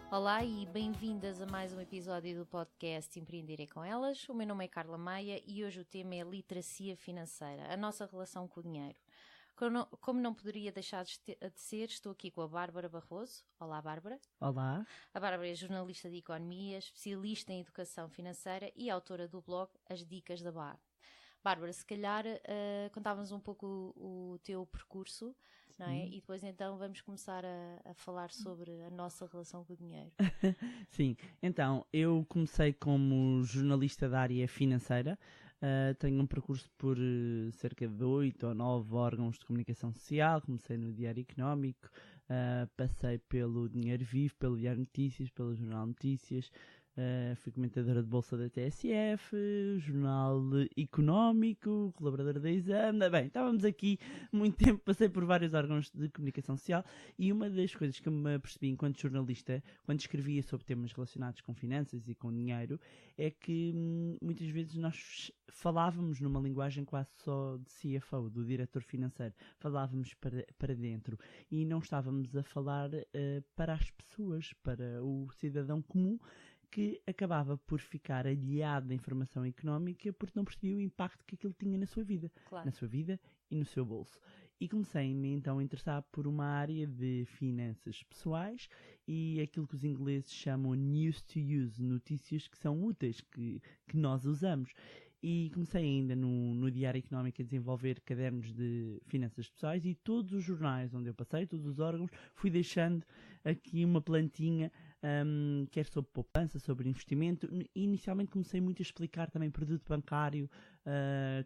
Olá e bem-vindas a mais um episódio do podcast Empreenderei com Elas. O meu nome é Carla Maia e hoje o tema é literacia financeira, a nossa relação com o dinheiro. Como não poderia deixar de ser, estou aqui com a Bárbara Barroso. Olá, Bárbara. Olá. A Bárbara é jornalista de economia, especialista em educação financeira e autora do blog As Dicas da Bá. Bárbara, se calhar contávamos um pouco o teu percurso, não é? E depois então vamos começar a falar sobre a nossa relação com o dinheiro. Sim, então eu comecei como jornalista da área financeira, tenho um percurso por cerca de 8 ou 9 órgãos de comunicação social, comecei no Diário Económico, passei pelo Dinheiro Vivo, pelo Diário Notícias, pelo Jornal Notícias. Fui comentadora de bolsa da TSF, jornal económico, colaboradora da Exame. Bem, estávamos aqui muito tempo, passei por vários órgãos de comunicação social e uma das coisas que eu me apercebi enquanto jornalista, quando escrevia sobre temas relacionados com finanças e com dinheiro, é que muitas vezes nós falávamos numa linguagem quase só de CFO, do diretor financeiro. Falávamos para dentro e não estávamos a falar para as pessoas, para o cidadão comum, que acabava por ficar aliado da informação económica porque não percebia o impacto que aquilo tinha na sua vida. Claro. Na sua vida e no seu bolso. E comecei-me então a interessar por uma área de finanças pessoais e aquilo que os ingleses chamam news to use, notícias que são úteis, que nós usamos. E comecei ainda no Diário Económico a desenvolver cadernos de finanças pessoais e todos os jornais onde eu passei, todos os órgãos, fui deixando aqui uma plantinha, quer sobre poupança, sobre investimento. Inicialmente comecei muito a explicar também produto bancário,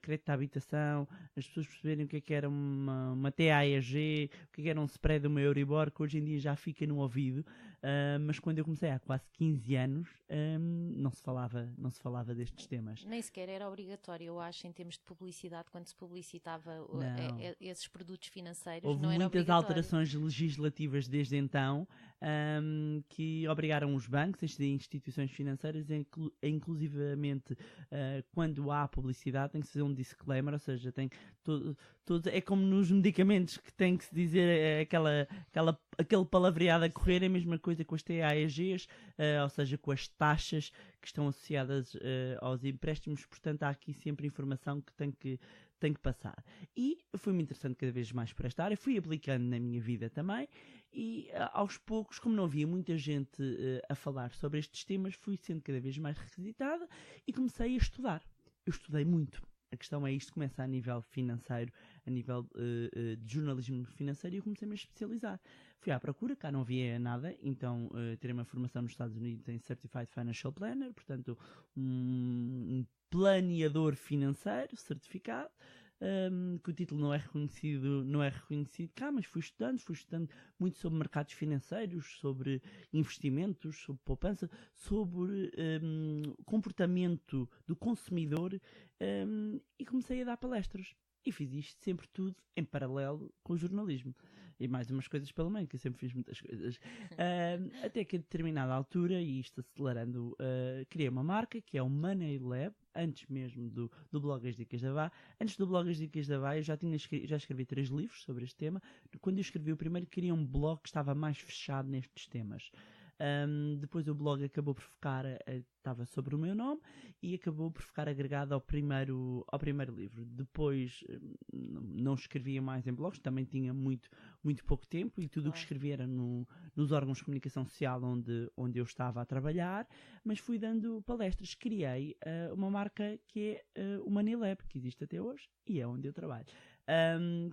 crédito à habitação, as pessoas perceberem o que era uma TAEG, o que era um spread de uma Euribor, que hoje em dia já fica no ouvido, mas quando eu comecei há quase 15 anos, não se falava destes temas. Nem sequer era obrigatório, eu acho, em termos de publicidade, quando se publicitava esses produtos financeiros. Houve não era muitas obrigatório. alterações legislativas desde então, que obrigaram os bancos, as instituições financeiras, inclusivamente quando há publicidade, tem que se fazer um disclaimer, ou seja, tem é como nos medicamentos que tem que se dizer aquele palavreado a correr, é a mesma coisa com as TAEGs, ou seja, com as taxas que estão associadas aos empréstimos. Portanto, há aqui sempre informação que tem que passar. E foi-me interessante cada vez mais por esta área, fui aplicando na minha vida também e aos poucos, como não havia muita gente a falar sobre estes temas, fui sendo cada vez mais requisitada e comecei a estudar. Eu estudei muito. A questão é isto, começa a nível financeiro, a nível de jornalismo financeiro, e eu comecei-me a especializar. Fui à procura, cá não havia nada, então tirei uma formação nos Estados Unidos em Certified Financial Planner, portanto um planeador financeiro certificado, que o título não é reconhecido cá, mas fui estudando muito sobre mercados financeiros, sobre investimentos, sobre poupança, sobre comportamento do consumidor, e comecei a dar palestras. E fiz isto sempre tudo em paralelo com o jornalismo. E mais umas coisas pelo meio, que eu sempre fiz muitas coisas. Até que a determinada altura, e isto acelerando, criei uma marca que é o Money Lab, antes mesmo do blog As Dicas da Bá. Antes do blog As Dicas da Bá, eu já escrevi 3 livros sobre este tema. Quando eu escrevi o primeiro, queria um blog que estava mais fechado nestes temas. Depois o blog acabou por ficar, estava sobre o meu nome e acabou por ficar agregado ao primeiro livro. Depois não escrevia mais em blogs, também tinha muito pouco tempo e tudo o que escrevia era nos órgãos de comunicação social onde eu estava a trabalhar, mas fui dando palestras. Criei uma marca que é o Money Lab, que existe até hoje e é onde eu trabalho,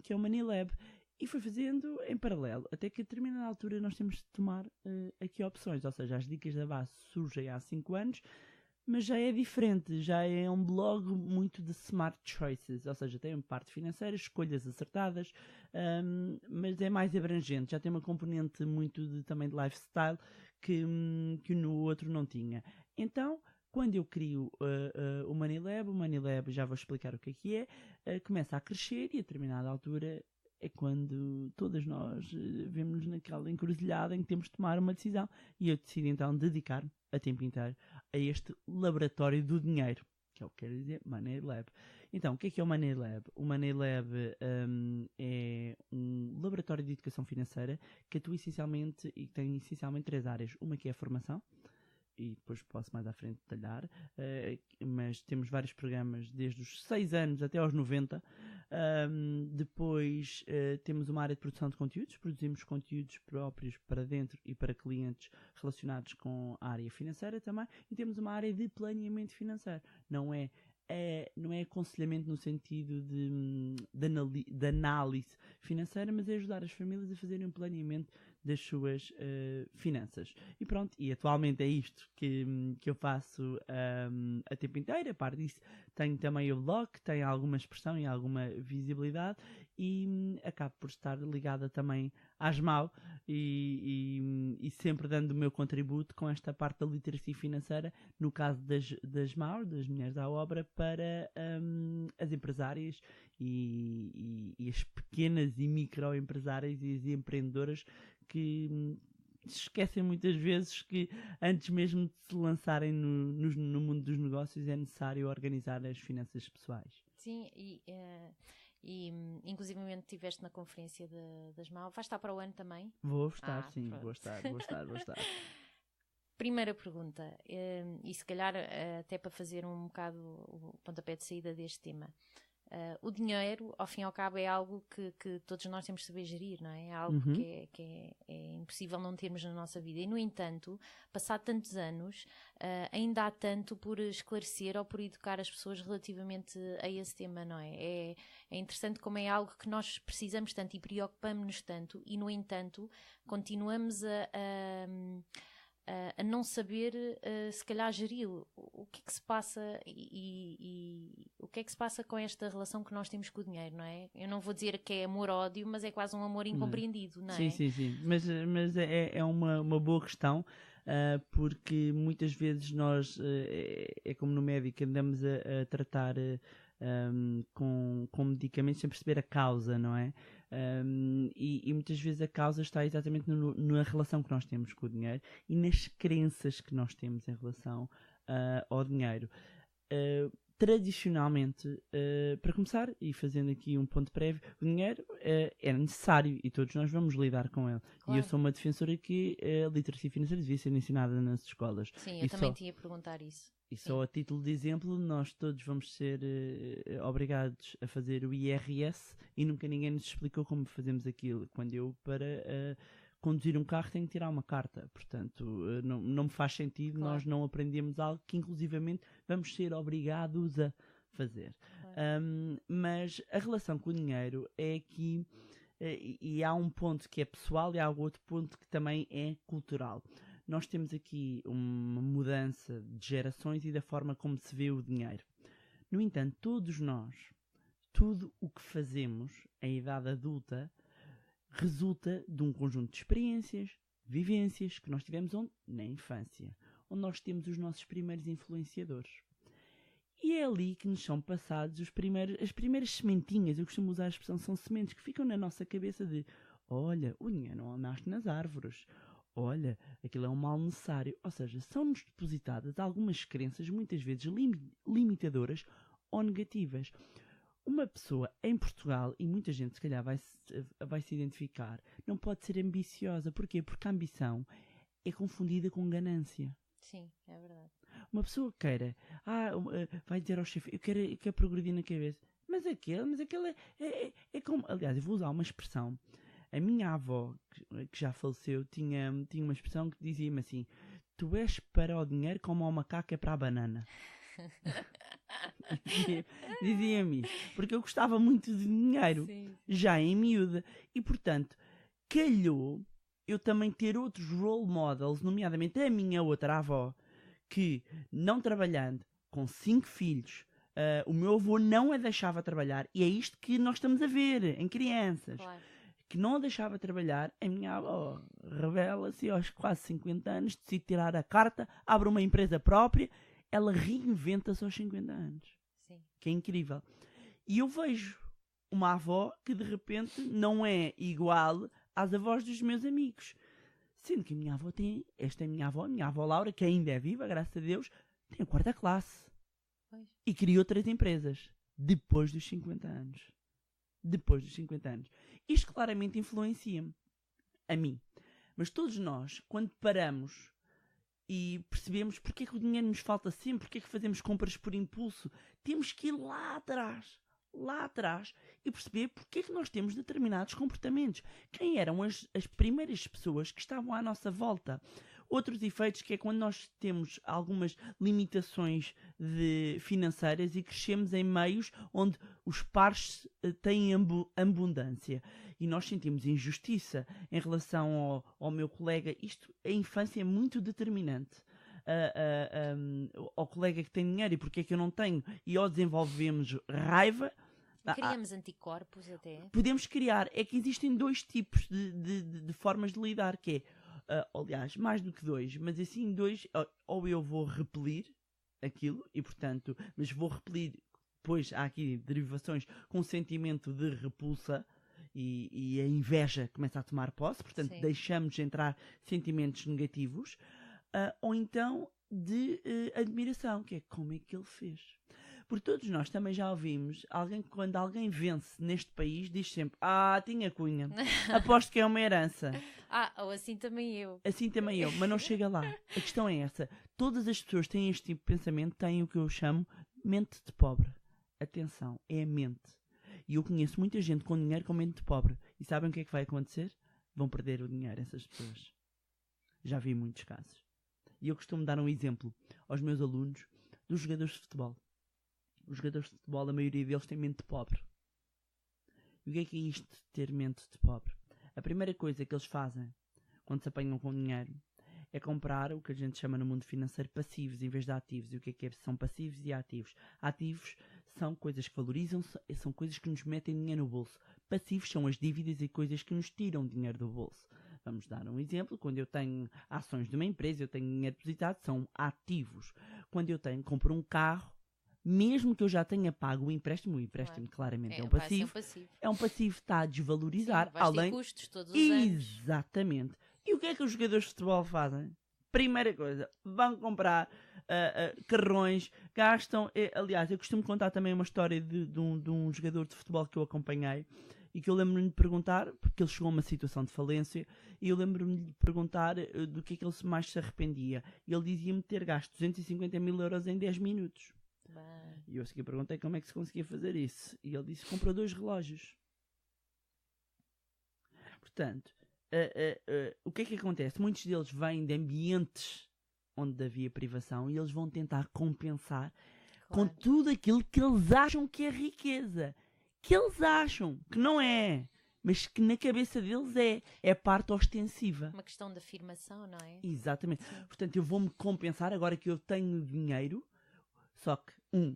que é o Money Lab. E fui fazendo em paralelo, até que a determinada altura nós temos de tomar aqui opções, ou seja, As Dicas da Base surgem há 5 anos, mas já é diferente, já é um blog muito de smart choices, ou seja, tem uma parte financeira, escolhas acertadas, mas é mais abrangente, já tem uma componente muito também de lifestyle que no outro não tinha. Então, quando eu crio o Money Lab, já vou explicar o que é, começa a crescer e a determinada altura é quando todas nós vemos naquela encruzilhada em que temos de tomar uma decisão, e eu decido então dedicar-me a tempo inteiro a este laboratório do dinheiro, que é o que quer dizer Money Lab. Então, o que é o Money Lab? O Money Lab é um laboratório de educação financeira que atua essencialmente e tem essencialmente 3 áreas. Uma que é a formação, e depois posso mais à frente detalhar, mas temos vários programas desde os 6 anos até aos 90. Depois temos uma área de produção de conteúdos, produzimos conteúdos próprios para dentro e para clientes relacionados com a área financeira também, e temos uma área de planeamento financeiro. Não é aconselhamento no sentido de análise financeira, mas é ajudar as famílias a fazerem um planeamento das suas finanças. E pronto, e atualmente é isto que eu faço a tempo inteiro. A parte disso, tenho também o blog, que tem alguma expressão e alguma visibilidade, e acabo por estar ligada também à ASMAU e sempre dando o meu contributo com esta parte da literacia financeira, no caso das MAU, das Mulheres à Obra, para as empresárias e as pequenas e microempresárias e as empreendedoras que se esquecem muitas vezes que antes mesmo de se lançarem no mundo dos negócios é necessário organizar as finanças pessoais. Sim, e inclusivamente estiveste na conferência das MAU. Vais estar para o ano também? Vou estar, sim, pronto. vou estar. Primeira pergunta, e se calhar até para fazer um bocado o pontapé de saída deste tema. O dinheiro, ao fim e ao cabo, é algo que todos nós temos de saber gerir, não é? É algo que é impossível não termos na nossa vida. E, no entanto, passado tantos anos, ainda há tanto por esclarecer ou por educar as pessoas relativamente a esse tema, não é? É interessante como é algo que nós precisamos tanto e preocupamos-nos tanto, e, no entanto, continuamos a não saber, se calhar, geri-lo. O que é que se passa e o que é que se passa com esta relação que nós temos com o dinheiro, não é? Eu não vou dizer que é amor-ódio, mas é quase um amor incompreendido, não é? Sim. Mas é uma boa questão, porque muitas vezes nós, é como no médico, andamos a tratar com medicamentos sem perceber a causa, não é? E muitas vezes a causa está exatamente na relação que nós temos com o dinheiro e nas crenças que nós temos em relação ao dinheiro. Tradicionalmente, para começar, e fazendo aqui um ponto prévio, o dinheiro é necessário e todos nós vamos lidar com ele. Claro. E eu sou uma defensora que a literacia financeira devia ser ensinada nas escolas. Sim, eu também tinha a perguntar isso. E só a título de exemplo, nós todos vamos ser obrigados a fazer o IRS e nunca ninguém nos explicou como fazemos aquilo. Quando eu, para conduzir um carro, tenho que tirar uma carta. Portanto, não me faz sentido, claro. Nós não aprendemos algo que inclusivamente vamos ser obrigados a fazer. Claro. Mas a relação com o dinheiro é aqui, e há um ponto que é pessoal e há outro ponto que também é cultural. Nós temos aqui uma mudança de gerações e da forma como se vê o dinheiro. No entanto, todos nós, tudo o que fazemos em idade adulta, resulta de um conjunto de experiências, vivências que nós tivemos onde? Na infância, onde nós temos os nossos primeiros influenciadores. E é ali que nos são passados as primeiras sementinhas, eu costumo usar a expressão, são sementes que ficam na nossa cabeça de, olha, o dinheiro não nasce nas árvores, olha, aquilo é um mal necessário. Ou seja, são-nos depositadas algumas crenças, muitas vezes limitadoras ou negativas. Uma pessoa em Portugal, e muita gente se calhar vai se identificar, não pode ser ambiciosa. Porquê? Porque a ambição é confundida com ganância. Sim, é verdade. Uma pessoa queira, vai dizer ao chefe, eu quero progredir na cabeça. Mas aquele é como... Aliás, eu vou usar uma expressão. A minha avó, que já faleceu, tinha uma expressão que dizia-me assim: tu és para o dinheiro como o macaco é para a banana. Dizia-me isso, porque eu gostava muito de dinheiro, sim. Já em miúda, e portanto calhou eu também ter outros role models, nomeadamente a minha outra avó, que não trabalhando, com 5 filhos, o meu avô não a deixava trabalhar, e é isto que nós estamos a ver em crianças. Claro. Que não a deixava trabalhar. A minha avó revela-se aos quase 50 anos, decide tirar a carta, abre uma empresa própria, ela reinventa-se aos 50 anos. Sim. Que é incrível. E eu vejo uma avó que de repente não é igual às avós dos meus amigos. Sendo que a minha avó esta é a minha avó Laura, que ainda é viva, graças a Deus, tem a 4ª classe. Pois. E criou 3 empresas. depois dos 50 anos. Depois dos 50 anos. Isto claramente influencia-me. A mim. Mas todos nós, quando paramos e percebemos porque é que o dinheiro nos falta sempre, porque é que fazemos compras por impulso, temos que ir lá atrás e perceber porque é que nós temos determinados comportamentos. Quem eram as primeiras pessoas que estavam à nossa volta? Outros efeitos que é quando nós temos algumas limitações financeiras e crescemos em meios onde os pares têm abundância e nós sentimos injustiça em relação ao meu colega. A infância é muito determinante. Ao colega que tem dinheiro e porque é que eu não tenho, e ao desenvolvemos raiva. Criamos anticorpos até. Podemos criar. É que existem dois tipos de formas de lidar, que é, aliás, mais do que dois, mas assim dois, ou eu vou repelir aquilo, e portanto, mas vou repelir, depois há aqui derivações com sentimento de repulsa, e a inveja começa a tomar posse, portanto deixamos entrar sentimentos negativos, ou então de admiração, que é como é que ele fez. Porque todos nós também já ouvimos quando alguém vence neste país, diz sempre: tinha cunha, aposto que é uma herança. Ou assim também eu. Assim também eu, mas não chega lá. A questão é essa: todas as pessoas que têm este tipo de pensamento têm o que eu chamo mente de pobre. Atenção, é a mente. E eu conheço muita gente com dinheiro com mente de pobre. E sabem o que é que vai acontecer? Vão perder o dinheiro, essas pessoas. Já vi muitos casos. E eu costumo dar um exemplo aos meus alunos dos jogadores de futebol. Os jogadores de futebol, a maioria deles tem mente de pobre. E o que é isto de ter mente de pobre? A primeira coisa que eles fazem quando se apanham com dinheiro é comprar o que a gente chama no mundo financeiro passivos em vez de ativos. E o que é? São passivos e ativos. Ativos são coisas que valorizam, são coisas que nos metem dinheiro no bolso. Passivos são as dívidas e coisas que nos tiram dinheiro do bolso. Vamos dar um exemplo. Quando eu tenho ações de uma empresa, eu tenho dinheiro depositado, são ativos. Quando eu compro um carro, mesmo que eu já tenha pago o empréstimo claramente é um passivo. É um passivo, está a desvalorizar. Sim, ter custos todos os anos. Exatamente. E o que é que os jogadores de futebol fazem? Primeira coisa, vão comprar carrões, gastam. Aliás, eu costumo contar também uma história de um jogador de futebol que eu acompanhei e que eu lembro-me de perguntar, porque ele chegou a uma situação de falência, e eu lembro-me de perguntar do que é que ele mais se arrependia. E ele dizia-me ter gasto 250 mil euros em 10 minutos. E eu a seguir perguntei como é que se conseguia fazer isso. E ele disse que comprou 2 relógios. Portanto, o que é que acontece? Muitos deles vêm de ambientes onde havia privação e eles vão tentar compensar com tudo aquilo que eles acham que é riqueza. Que eles acham que não é, mas que na cabeça deles é parte ostensiva. Uma questão de afirmação, não é? Exatamente. Sim. Portanto, eu vou-me compensar agora que eu tenho dinheiro, só que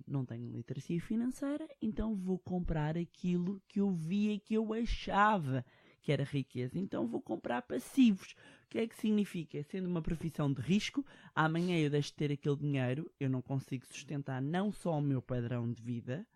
não tenho literacia financeira, então vou comprar aquilo que eu via que eu achava que era riqueza. Então vou comprar passivos. O que é que significa? Sendo uma profissão de risco, amanhã eu deixo de ter aquele dinheiro, eu não consigo sustentar não só o meu padrão de vida,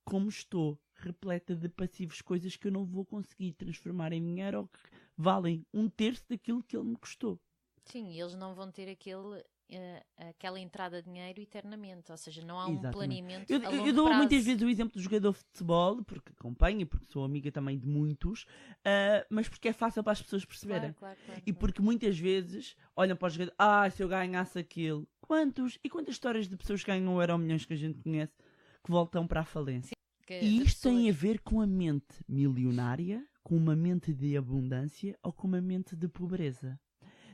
como estou repleta de passivos, coisas que eu não vou conseguir transformar em dinheiro ou que valem 1/3 daquilo que ele me custou. Sim, eles não vão ter aquela entrada de dinheiro eternamente, ou seja, não há um planeamento a longo prazo. Eu dou muitas vezes o exemplo do jogador de futebol, porque acompanho e porque sou amiga também de muitos, mas porque é fácil para as pessoas perceberem. Claro, porque muitas vezes olham para o jogador, se eu ganhasse aquilo, e quantas histórias de pessoas que ganham Euromilhões que a gente conhece que voltam para a falência? Sim, e isto tem a ver com a mente milionária, com uma mente de abundância ou com uma mente de pobreza.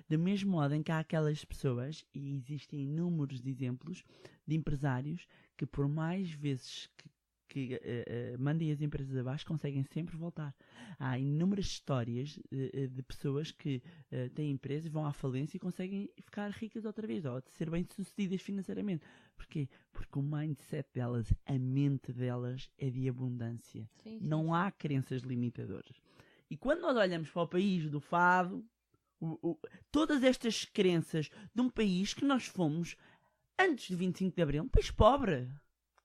Do mesmo modo em que há aquelas pessoas, e existem inúmeros exemplos de empresários que por mais vezes que mandem as empresas abaixo, conseguem sempre voltar. Há inúmeras histórias de pessoas que têm empresas, vão à falência e conseguem ficar ricas outra vez, ou de ser bem-sucedidas financeiramente. Porquê? Porque o mindset delas, a mente delas é de abundância. Sim. Não há crenças limitadoras. E quando nós olhamos para o país do fado, todas estas crenças de um país que nós fomos, antes de 25 de Abril, um país pobre.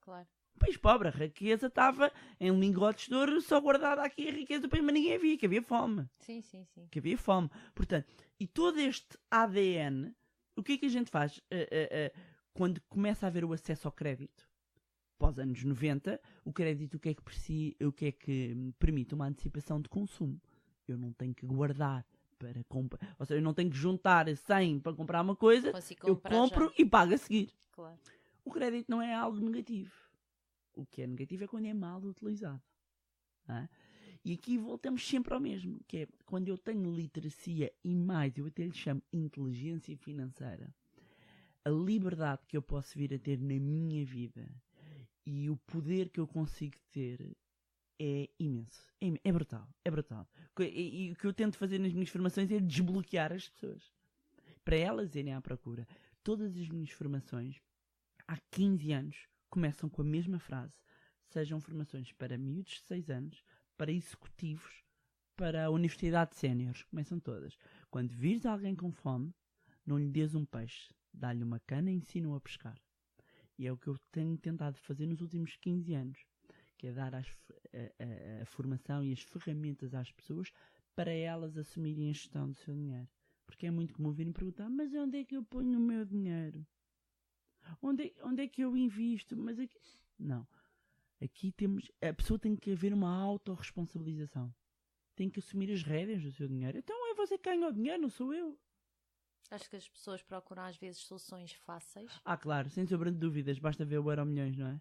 Claro. Um país pobre. A riqueza estava em lingotes de ouro só guardada aqui a riqueza do país, mas ninguém via que havia fome. Sim. Que havia fome. Portanto, e todo este ADN, o que é que a gente faz quando começa a haver o acesso ao crédito? pós anos 90, o crédito o que é que permite uma antecipação de consumo. Eu não tenho que guardar para comprar, ou seja, eu não tenho que juntar 100 para comprar uma coisa, eu compro e pago a seguir. Claro. O crédito não é algo negativo. O que é negativo é quando é mal utilizado. Não é? E aqui voltamos sempre ao mesmo, que é quando eu tenho literacia e mais, eu até lhe chamo inteligência financeira, a liberdade que eu posso vir a ter na minha vida e o poder que eu consigo ter é imenso. É brutal. É brutal. E o que eu tento fazer nas minhas formações é desbloquear as pessoas. Para elas irem à procura. Todas as minhas formações, há 15 anos, começam com a mesma frase. Sejam formações para miúdos de 6 anos, para executivos, para a universidade de séniores. Começam todas. Quando vires alguém com fome, não lhe dês um peixe. Dá-lhe uma cana e ensina-o a pescar. E é o que eu tenho tentado fazer nos últimos 15 anos. Que é dar a formação e as ferramentas às pessoas para elas assumirem a gestão do seu dinheiro. Porque é muito comum virem perguntar, mas onde é que eu ponho o meu dinheiro? Onde é que eu invisto? Mas aqui... Não. Aqui temos... A pessoa tem que haver uma autorresponsabilização. Tem que assumir as rédeas do seu dinheiro. Então é você que ganha o dinheiro, não sou eu. Acho que as pessoas procuram às vezes soluções fáceis. Claro, sem sombra de dúvidas. Basta ver o Euromilhões, não é?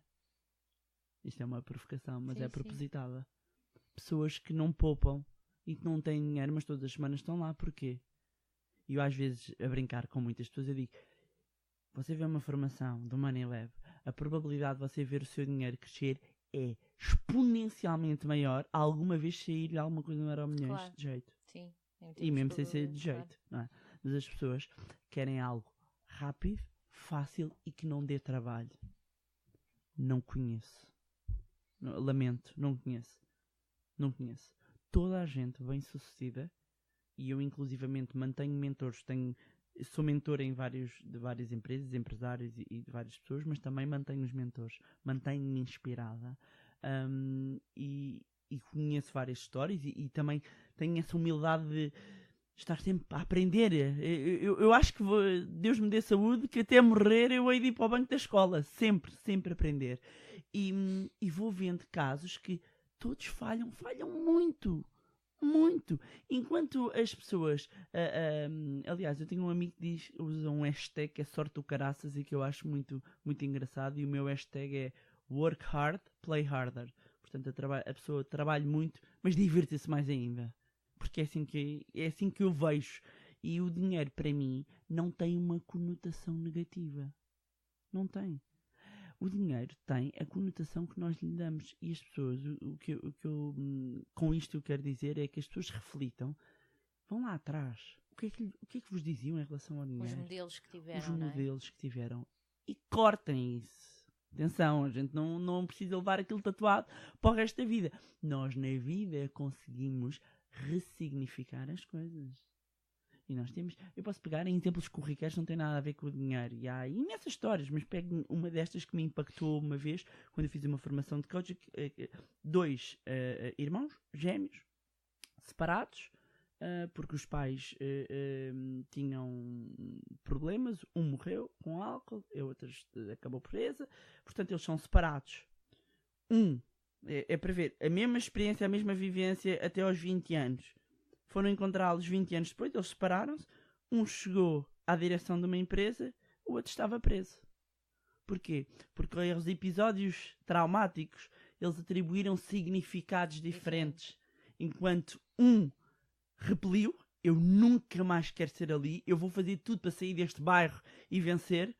Isto é uma provocação, mas é propositada. Sim. Pessoas que não poupam e que não têm dinheiro, mas todas as semanas estão lá. Porquê? E eu às vezes, a brincar com muitas pessoas, eu digo, você vê uma formação do Money Lab, a probabilidade de você ver o seu dinheiro crescer é exponencialmente maior a alguma vez sair alguma coisa no Euromilhões de jeito. Sim. E mesmo sem sair de jeito. Não é? Mas as pessoas querem algo rápido, fácil e que não dê trabalho. Não conheço. Lamento, não conheço. Não conheço. Toda a gente bem sucedida, e eu inclusivamente mantenho mentores, sou mentor de várias empresas, empresários e de várias pessoas, mas também mantenho os mentores, mantenho-me inspirada e conheço várias histórias e também tenho essa humildade de estar sempre a aprender. Eu acho que Deus me dê saúde, que até morrer eu hei de ir para o banco da escola. Sempre, sempre aprender. E vou vendo casos que todos falham muito. Muito. Enquanto as pessoas... aliás, eu tenho um amigo que usa um hashtag que é sorte do caraças e que eu acho muito, muito engraçado. E o meu hashtag é work hard, play harder. Portanto, a pessoa trabalha muito, mas divirta-se mais ainda. Porque é assim que eu vejo. E o dinheiro, para mim, não tem uma conotação negativa. Não tem. O dinheiro tem a conotação que nós lhe damos. E as pessoas, o que eu com isto eu quero dizer é que as pessoas reflitam. Vão lá atrás. O que é que vos diziam em relação ao dinheiro? Os modelos que tiveram, Os modelos que tiveram. E cortem isso. Atenção, a gente não precisa levar aquilo tatuado para o resto da vida. Nós, na vida, conseguimos ressignificar as coisas. E nós temos... Eu posso pegar em exemplos corriqueiros que não têm nada a ver com o dinheiro. E há imensas histórias, mas pego uma destas que me impactou uma vez, quando eu fiz uma formação de coaching. 2 irmãos, gêmeos, separados, porque os pais tinham problemas. Um morreu com álcool, a outra acabou presa. Portanto, eles são separados. É para ver, a mesma experiência, a mesma vivência até aos 20 anos. Foram encontrá-los 20 anos depois, eles separaram-se. Um chegou à direção de uma empresa, o outro estava preso. Porquê? Porque aos episódios traumáticos, eles atribuíram significados diferentes. Enquanto um repeliu, eu nunca mais quero ser ali, eu vou fazer tudo para sair deste bairro e vencer.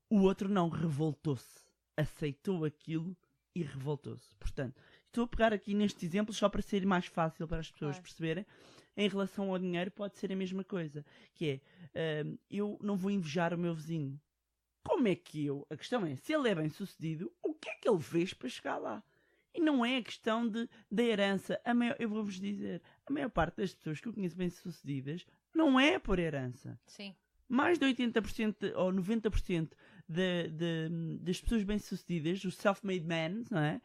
O outro não, revoltou-se. Aceitou aquilo e revoltou-se. Portanto, estou a pegar aqui nestes exemplos só para ser mais fácil para as pessoas perceberem. Em relação ao dinheiro pode ser a mesma coisa. Que é, eu não vou invejar o meu vizinho. Como é que a questão é, se ele é bem sucedido, o que é que ele fez para chegar lá? E não é a questão da herança. Eu vou-vos dizer, a maior parte das pessoas que eu conheço bem sucedidas não é por herança. Sim. Mais de 80% ou 90% das pessoas bem-sucedidas, os self-made men, não é?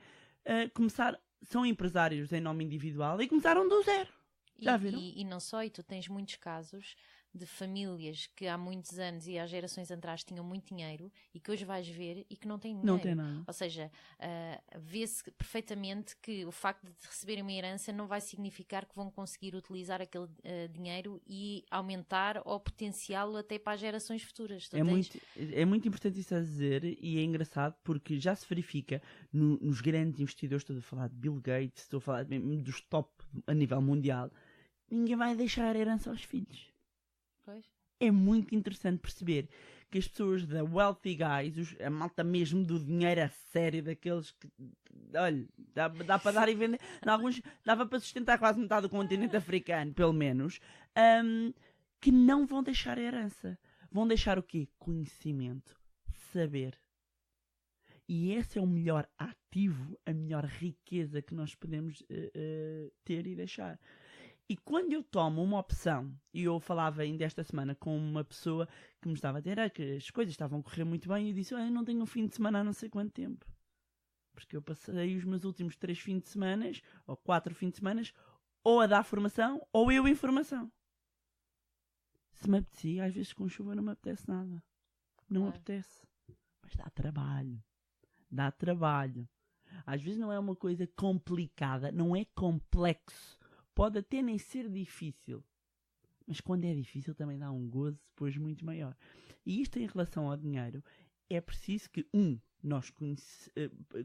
São empresários em nome individual e começaram do zero. Já viram? E não só, e tu tens muitos casos de famílias que há muitos anos e há gerações atrás tinham muito dinheiro e que hoje vais ver e que não têm dinheiro. Não tem nada. Ou seja, vê-se perfeitamente que o facto de receberem uma herança não vai significar que vão conseguir utilizar aquele dinheiro e aumentar ou potenciá-lo até para as gerações futuras. É muito importante isso a dizer, e é engraçado porque já se verifica nos grandes investidores, estou a falar de Bill Gates, estou a falar mesmo dos top a nível mundial, ninguém vai deixar herança aos filhos. Pois. É muito interessante perceber que as pessoas da wealthy guys, a malta mesmo do dinheiro a sério, daqueles que, olha, dá para dar e vender, alguns dava para sustentar quase metade do continente africano, pelo menos, que não vão deixar herança. Vão deixar o quê? Conhecimento, saber. E esse é o melhor ativo, a melhor riqueza que nós podemos ter e deixar. E quando eu tomo uma opção, e eu falava ainda esta semana com uma pessoa que me estava a dizer que as coisas estavam a correr muito bem, e eu disse, eu não tenho um fim de semana há não sei quanto tempo. Porque eu passei os meus últimos 3 fins de semana, ou 4 fins de semana, ou a dar formação, ou eu em formação. Se me apetecia, às vezes com chuva não me apetece nada. Não apetece. Mas dá trabalho. Dá trabalho. Às vezes não é uma coisa complicada, não é complexo. Pode até nem ser difícil, mas quando é difícil também dá um gozo depois muito maior. E isto em relação ao dinheiro, é preciso que, nós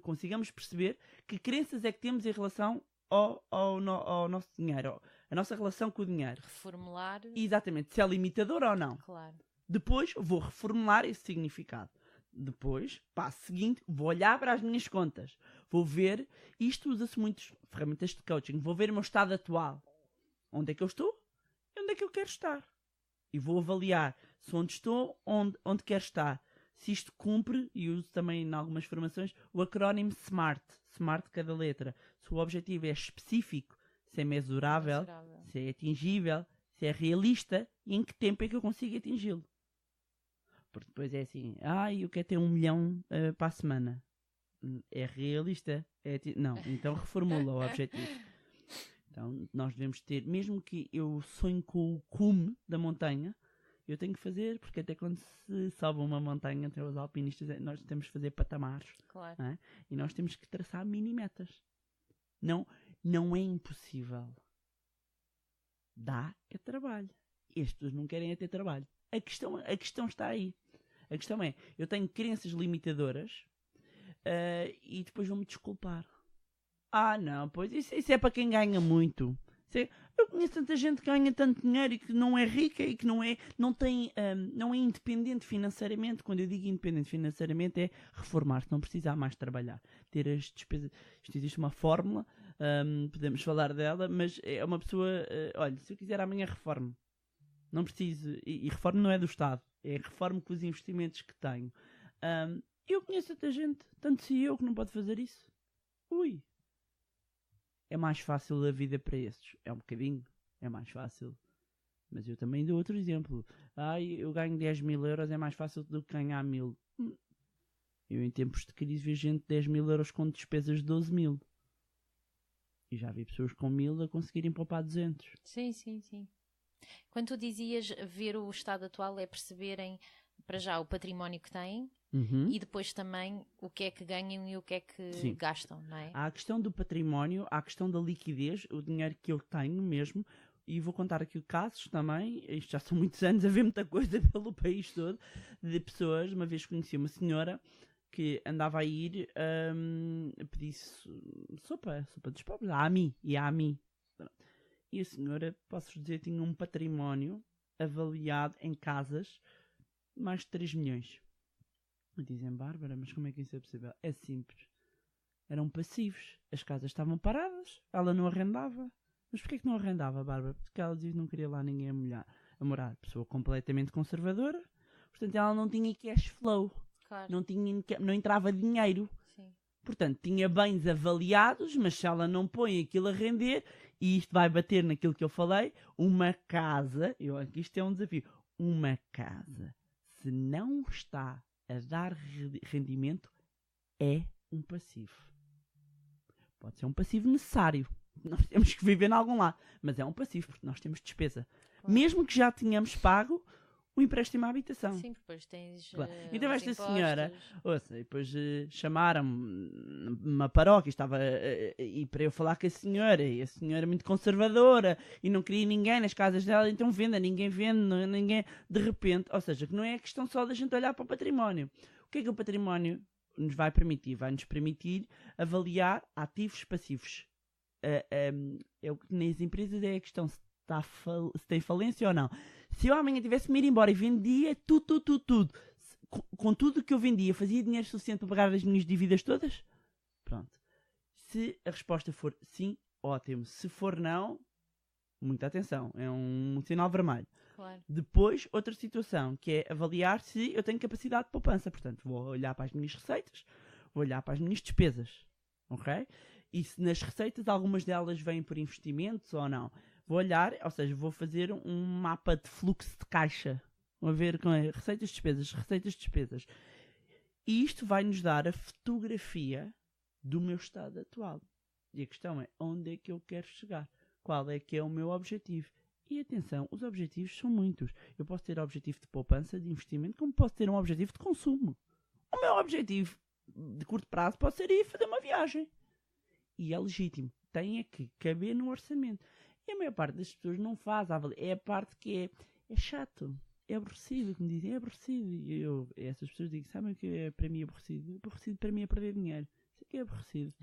consigamos perceber que crenças é que temos em relação ao nosso dinheiro, a nossa relação com o dinheiro. Reformular. Exatamente, se é limitador ou não. Claro. Depois vou reformular esse significado. Depois, passo seguinte, vou olhar para as minhas contas. Vou ver, isto usa-se muitas ferramentas de coaching, vou ver o meu estado atual. Onde é que eu estou e onde é que eu quero estar. E vou avaliar se onde estou, onde quero estar. Se isto cumpre, e uso também em algumas formações, o acrónimo SMART. SMART cada letra. Se o objetivo é específico, se é mensurável, se é atingível, se é realista, e em que tempo é que eu consigo atingi-lo. Porque depois é assim, eu quero ter 1 milhão para a semana. É realista? Não, então reformula o objetivo. Então nós devemos ter, mesmo que eu sonhe com o cume da montanha, eu tenho que fazer, porque até quando se sobe uma montanha, até os alpinistas, nós temos que fazer patamares. Claro. Não é? E nós temos que traçar mini-metas. Não é impossível. Dá é trabalho. Estes não querem ter trabalho. A questão está aí. A questão é, eu tenho crenças limitadoras e depois vou-me desculpar. Não, pois isso é para quem ganha muito. Eu conheço tanta gente que ganha tanto dinheiro e que não é rica e que não é independente financeiramente. Quando eu digo independente financeiramente é reformar-se, não precisar mais trabalhar. Ter as despesas. Isto existe uma fórmula, podemos falar dela, mas é uma pessoa, olha, se eu quiser amanhã reformo. Não preciso, e reforma não é do Estado, é reforma com os investimentos que tenho. Eu conheço tanta gente, tanto CEO que não pode fazer isso. É mais fácil a vida para esses. É um bocadinho, é mais fácil. Mas eu também dou outro exemplo. Eu ganho 10.000 euros, é mais fácil do que ganhar 1.000. Eu em tempos de crise vi gente de 10.000 euros com despesas de 12.000. E já vi pessoas com 1.000 a conseguirem poupar 200. Sim. Quando tu dizias ver o estado atual é perceberem, para já, o património que têm e depois também o que é que ganham e o que é que gastam, não é? Há a questão do património, há a questão da liquidez, o dinheiro que eu tenho mesmo, e vou contar aqui casos também, isto já são muitos anos a ver muita coisa pelo país todo, de pessoas. Uma vez conheci uma senhora que andava a ir pedir sopa dos pobres, a AMI. E a senhora, posso dizer, tinha um património avaliado em casas mais de 3 milhões. Me dizem, Bárbara, mas como é que isso é possível? É simples. Eram passivos. As casas estavam paradas. Ela não arrendava. Mas porquê que não arrendava, Bárbara? Porque ela dizia que não queria lá ninguém a morar. Pessoa completamente conservadora. Portanto, ela não tinha cash flow. Claro. Não entrava dinheiro. Sim. Portanto, tinha bens avaliados, mas se ela não põe aquilo a render, e isto vai bater naquilo que eu falei, uma casa, eu acho que isto é um desafio, uma casa, se não está a dar rendimento, é um passivo. Pode ser um passivo necessário, Nós temos que viver em algum lado. Mas é um passivo, porque nós temos despesa. Claro. Mesmo que já tenhamos pago o empréstimo à habitação. Sim, depois tens Claro. Então esta impostos. senhora, ouça, e depois chamaram-me uma paróquia, estava e para eu falar com a senhora, e a senhora é muito conservadora, e não queria ninguém nas casas dela, então venda, ninguém vende, ninguém, de repente, ou seja, que não é questão só da gente olhar para o património. O que é que o património nos vai permitir? Vai nos permitir avaliar ativos passivos. É o que nas empresas é a questão se tem falência ou não. Se eu amanhã tivesse-me ir embora e vendia tudo, com tudo que eu vendia, fazia dinheiro suficiente para pagar as minhas dívidas todas? Pronto. Se a resposta for sim, ótimo. Se for não, muita atenção. É um sinal vermelho. Claro. Depois, outra situação, que é avaliar se eu tenho capacidade de poupança. Portanto, vou olhar para as minhas receitas, vou olhar para as minhas despesas. Ok? E se nas receitas algumas delas vêm por investimentos ou não. Vou olhar, ou seja, vou fazer um mapa de fluxo de caixa. Vou ver com receitas, despesas. E isto vai nos dar a fotografia do meu estado atual. E a questão é, onde é que eu quero chegar? Qual é que é o meu objetivo? E atenção, os objetivos são muitos. Eu posso ter objetivo de poupança, de investimento, como posso ter um objetivo de consumo. O meu objetivo de curto prazo pode ser ir fazer uma viagem. E é legítimo. Tem é que caber no orçamento. E a maior parte das pessoas não faz a avaliação. É a parte que é chato. É aborrecido, como dizem. É aborrecido. E essas pessoas dizem, sabem o que é para mim aborrecido? Aborrecido para mim é perder dinheiro. Isso é que é aborrecido.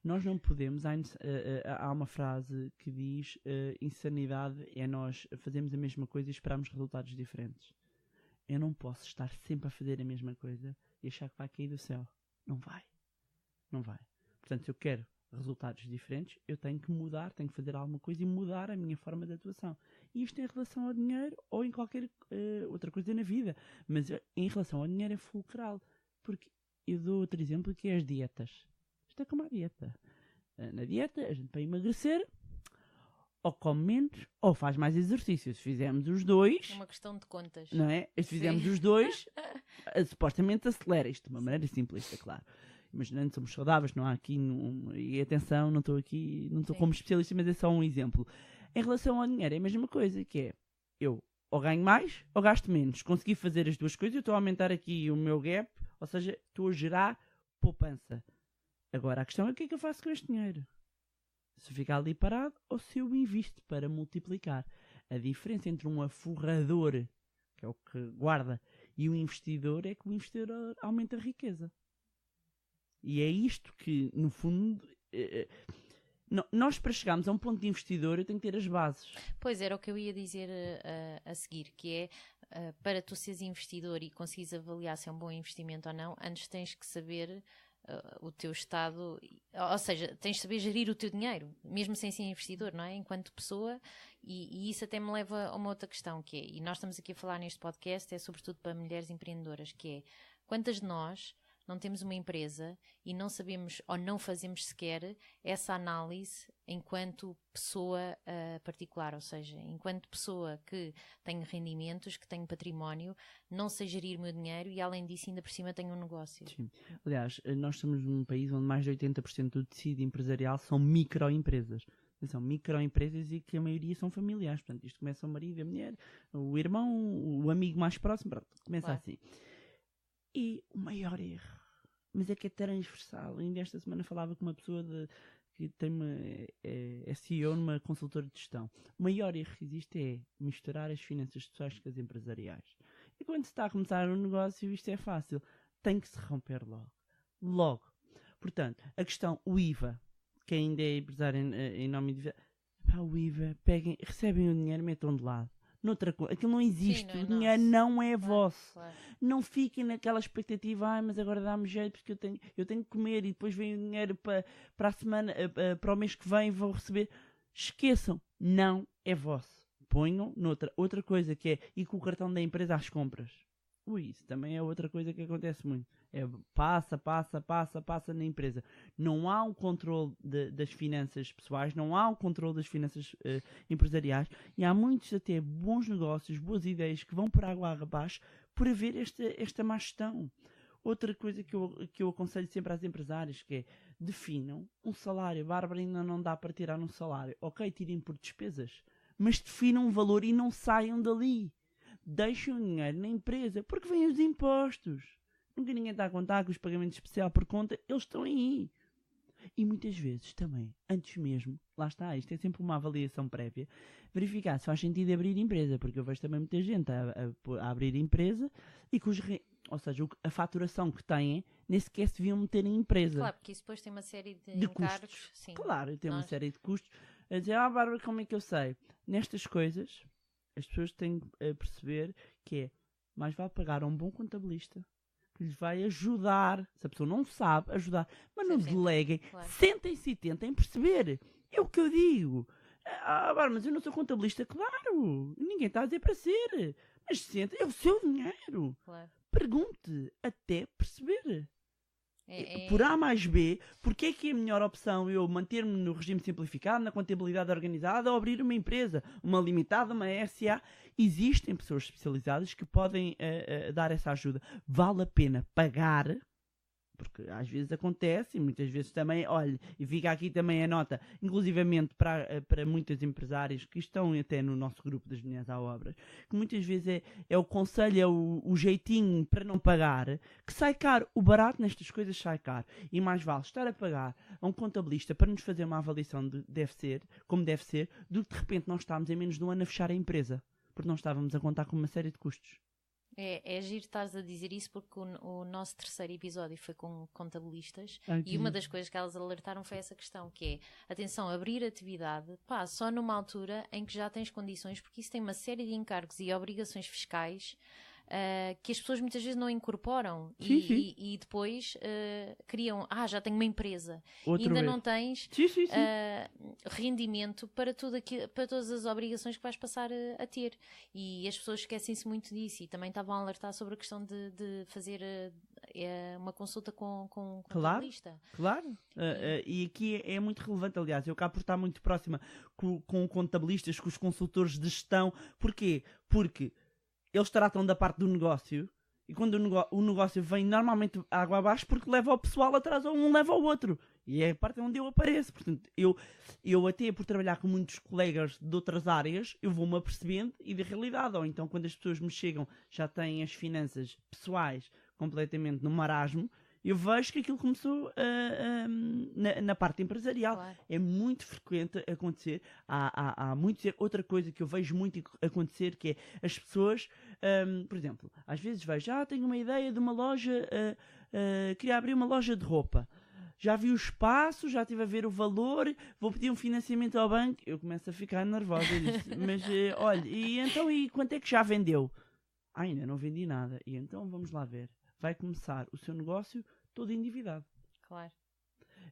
Nós não podemos. Há uma frase que diz insanidade é nós fazermos a mesma coisa e esperarmos resultados diferentes. Eu não posso estar sempre a fazer a mesma coisa e achar que vai cair do céu. Não vai. Não vai. Portanto, se eu quero resultados diferentes, eu tenho que mudar, tenho que fazer alguma coisa e mudar a minha forma de atuação. E isto em relação ao dinheiro ou em qualquer outra coisa na vida. Mas em relação ao dinheiro é fulcral. Porque eu dou outro exemplo que é as dietas. Isto é como a dieta. Na dieta, a gente para emagrecer ou come menos ou faz mais exercício. Se fizermos os dois... É uma questão de contas. Não é? Se fizermos os dois, supostamente acelera isto de uma maneira simplista, claro. Imaginando, somos saudáveis, não há aqui... E atenção, não estou aqui... Não estou como especialista, mas é só um exemplo. Em relação ao dinheiro, é a mesma coisa, que é... Eu ou ganho mais ou gasto menos. Consegui fazer as duas coisas, eu estou a aumentar aqui o meu gap, ou seja, estou a gerar poupança. Agora, a questão é o que é que eu faço com este dinheiro? Se ficar ali parado ou se eu invisto para multiplicar. A diferença entre um aforrador, que é o que guarda, e um investidor é que o investidor aumenta a riqueza. E é isto que, no fundo, nós para chegarmos a um ponto de investidor, eu tenho que ter as bases. Pois, era o que eu ia dizer a seguir, que é, para tu seres investidor e conseguires avaliar se é um bom investimento ou não, antes tens que saber o teu estado, ou seja, tens de saber gerir o teu dinheiro, mesmo sem ser investidor, não é? Enquanto pessoa, e isso até me leva a uma outra questão, que é, e nós estamos aqui a falar neste podcast, é sobretudo para mulheres empreendedoras, que é, quantas de nós não temos uma empresa e não sabemos ou não fazemos sequer essa análise enquanto pessoa particular, ou seja, enquanto pessoa que tem rendimentos, que tem património, não sei gerir o meu dinheiro e além disso ainda por cima tenho um negócio. Sim. Aliás, nós estamos num país onde mais de 80% do tecido empresarial são microempresas. São microempresas e que a maioria são familiares. Portanto, isto começa o marido, a mulher, o irmão, o amigo mais próximo, pronto, começa Claro. assim. E o maior erro, mas é que é transversal. Ainda esta semana falava com uma pessoa que tem é CEO numa consultora de gestão. O maior erro que existe é misturar as finanças pessoais com as empresariais. E quando se está a começar um negócio, isto é fácil. Tem que se romper logo. Logo. Portanto, a questão, o IVA, que ainda é empresário em nome de... o IVA, recebem o dinheiro, metam de lado. Noutra coisa, aquilo não existe, Sim, não é o dinheiro nosso. não é vosso. Claro. Não fiquem naquela expectativa, mas agora dá-me jeito porque eu tenho que comer e depois vem o dinheiro para a semana, para o mês que vem vou receber. Esqueçam, não é vosso. Ponham outra coisa que é ir com o cartão da empresa às compras. Isso também é outra coisa que acontece muito. É passa na empresa. Não há um controle das finanças pessoais, não há um controle das finanças empresariais e há muitos até bons negócios, boas ideias que vão por água abaixo por haver esta má gestão. Outra coisa que eu aconselho sempre às empresárias, que é, definam um salário. Bárbara, ainda não dá para tirar um salário. Ok, tirem por despesas, mas definam um valor e não saiam dali. Deixem o dinheiro na empresa, porque vêm os impostos. Nunca ninguém está a contar que os pagamentos especial por conta, eles estão aí. E muitas vezes também, antes mesmo, lá está, isto é sempre uma avaliação prévia, verificar se faz sentido abrir empresa, porque eu vejo também muita gente a abrir empresa e ou seja, a faturação que têm nem sequer se deviam meter em empresa. Claro, porque isso depois tem uma série de encargos. Custos. Sim. Claro, tem uma série de custos. A dizer, Bárbara, como é que eu sei? Nestas coisas, as pessoas têm que perceber que é, mais vale pagar a um bom contabilista, que lhes vai ajudar, se a pessoa não sabe, ajudar, mas não deleguem, claro. Sentem-se e tentem perceber. É o que eu digo. Mas eu não sou contabilista, claro, ninguém está a dizer para ser, mas sentem, é o seu dinheiro. Claro. Pergunte até perceber. Por A mais B, porque é que é a melhor opção eu manter-me no regime simplificado, na contabilidade organizada, ou abrir uma empresa, uma limitada, uma SA? Existem pessoas especializadas que podem dar essa ajuda. Vale a pena pagar, porque às vezes acontece, e muitas vezes também, olha, e fica aqui também a nota, inclusivamente para muitas empresárias que estão até no nosso grupo das Mulheres à Obras, que muitas vezes é o conselho, é o jeitinho para não pagar, que sai caro. O barato nestas coisas sai caro. E mais vale estar a pagar a um contabilista para nos fazer uma avaliação como deve ser, do que de repente nós estamos em menos de um ano a fechar a empresa, porque não estávamos a contar com uma série de custos. É giro estares a dizer isso, porque o nosso terceiro episódio foi com contabilistas e uma das coisas que elas alertaram foi essa questão, que é, atenção, abrir atividade, só numa altura em que já tens condições, porque isso tem uma série de encargos e obrigações fiscais que as pessoas muitas vezes não incorporam. Sim. E depois criam, já tenho uma empresa Outra e ainda vez. Não tens rendimento para todas as obrigações que vais passar a ter. E as pessoas esquecem-se muito disso, e também estavam a alertar sobre a questão de fazer uma consulta com um contabilista. Claro. E aqui é muito relevante, aliás, eu cá por estar muito próxima com contabilistas, com os consultores de gestão. Porquê? Porque eles tratam da parte do negócio, e quando o negócio vem normalmente água abaixo, porque leva o pessoal atrás, ou um leva ao outro. E é a parte onde eu apareço. Portanto, eu até por trabalhar com muitos colegas de outras áreas, eu vou-me apercebendo e da realidade. Ou então, quando as pessoas me chegam, já têm as finanças pessoais completamente no marasmo, eu vejo que aquilo começou na parte empresarial. Claro. É muito frequente acontecer. Há muitos. Outra coisa que eu vejo muito acontecer, que é as pessoas, por exemplo, às vezes vejo, tenho uma ideia de uma loja, queria abrir uma loja de roupa. Já vi o espaço, já estive a ver o valor, vou pedir um financiamento ao banco. Eu começo a ficar nervosa. Mas, olha, e quanto é que já vendeu? Ainda não vendi nada. E então vamos lá ver. Vai começar o seu negócio todo endividado. Claro.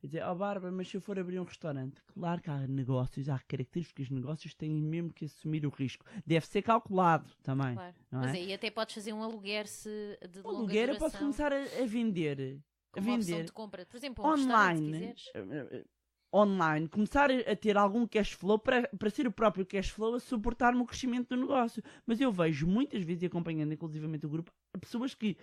E dizer, Bárbara, mas se eu for abrir um restaurante, claro que há negócios, há características de negócios que têm mesmo que assumir o risco. Deve ser calculado também. Claro. Não mas é? aí até podes fazer um aluguer de longa aluguer duração. Eu posso começar a vender. Como opção de compra. Por exemplo, um online, se quiseres. Online, começar a ter algum cash flow para ser o próprio cash flow a suportar-me o crescimento do negócio. Mas eu vejo muitas vezes, acompanhando inclusivamente o grupo, pessoas que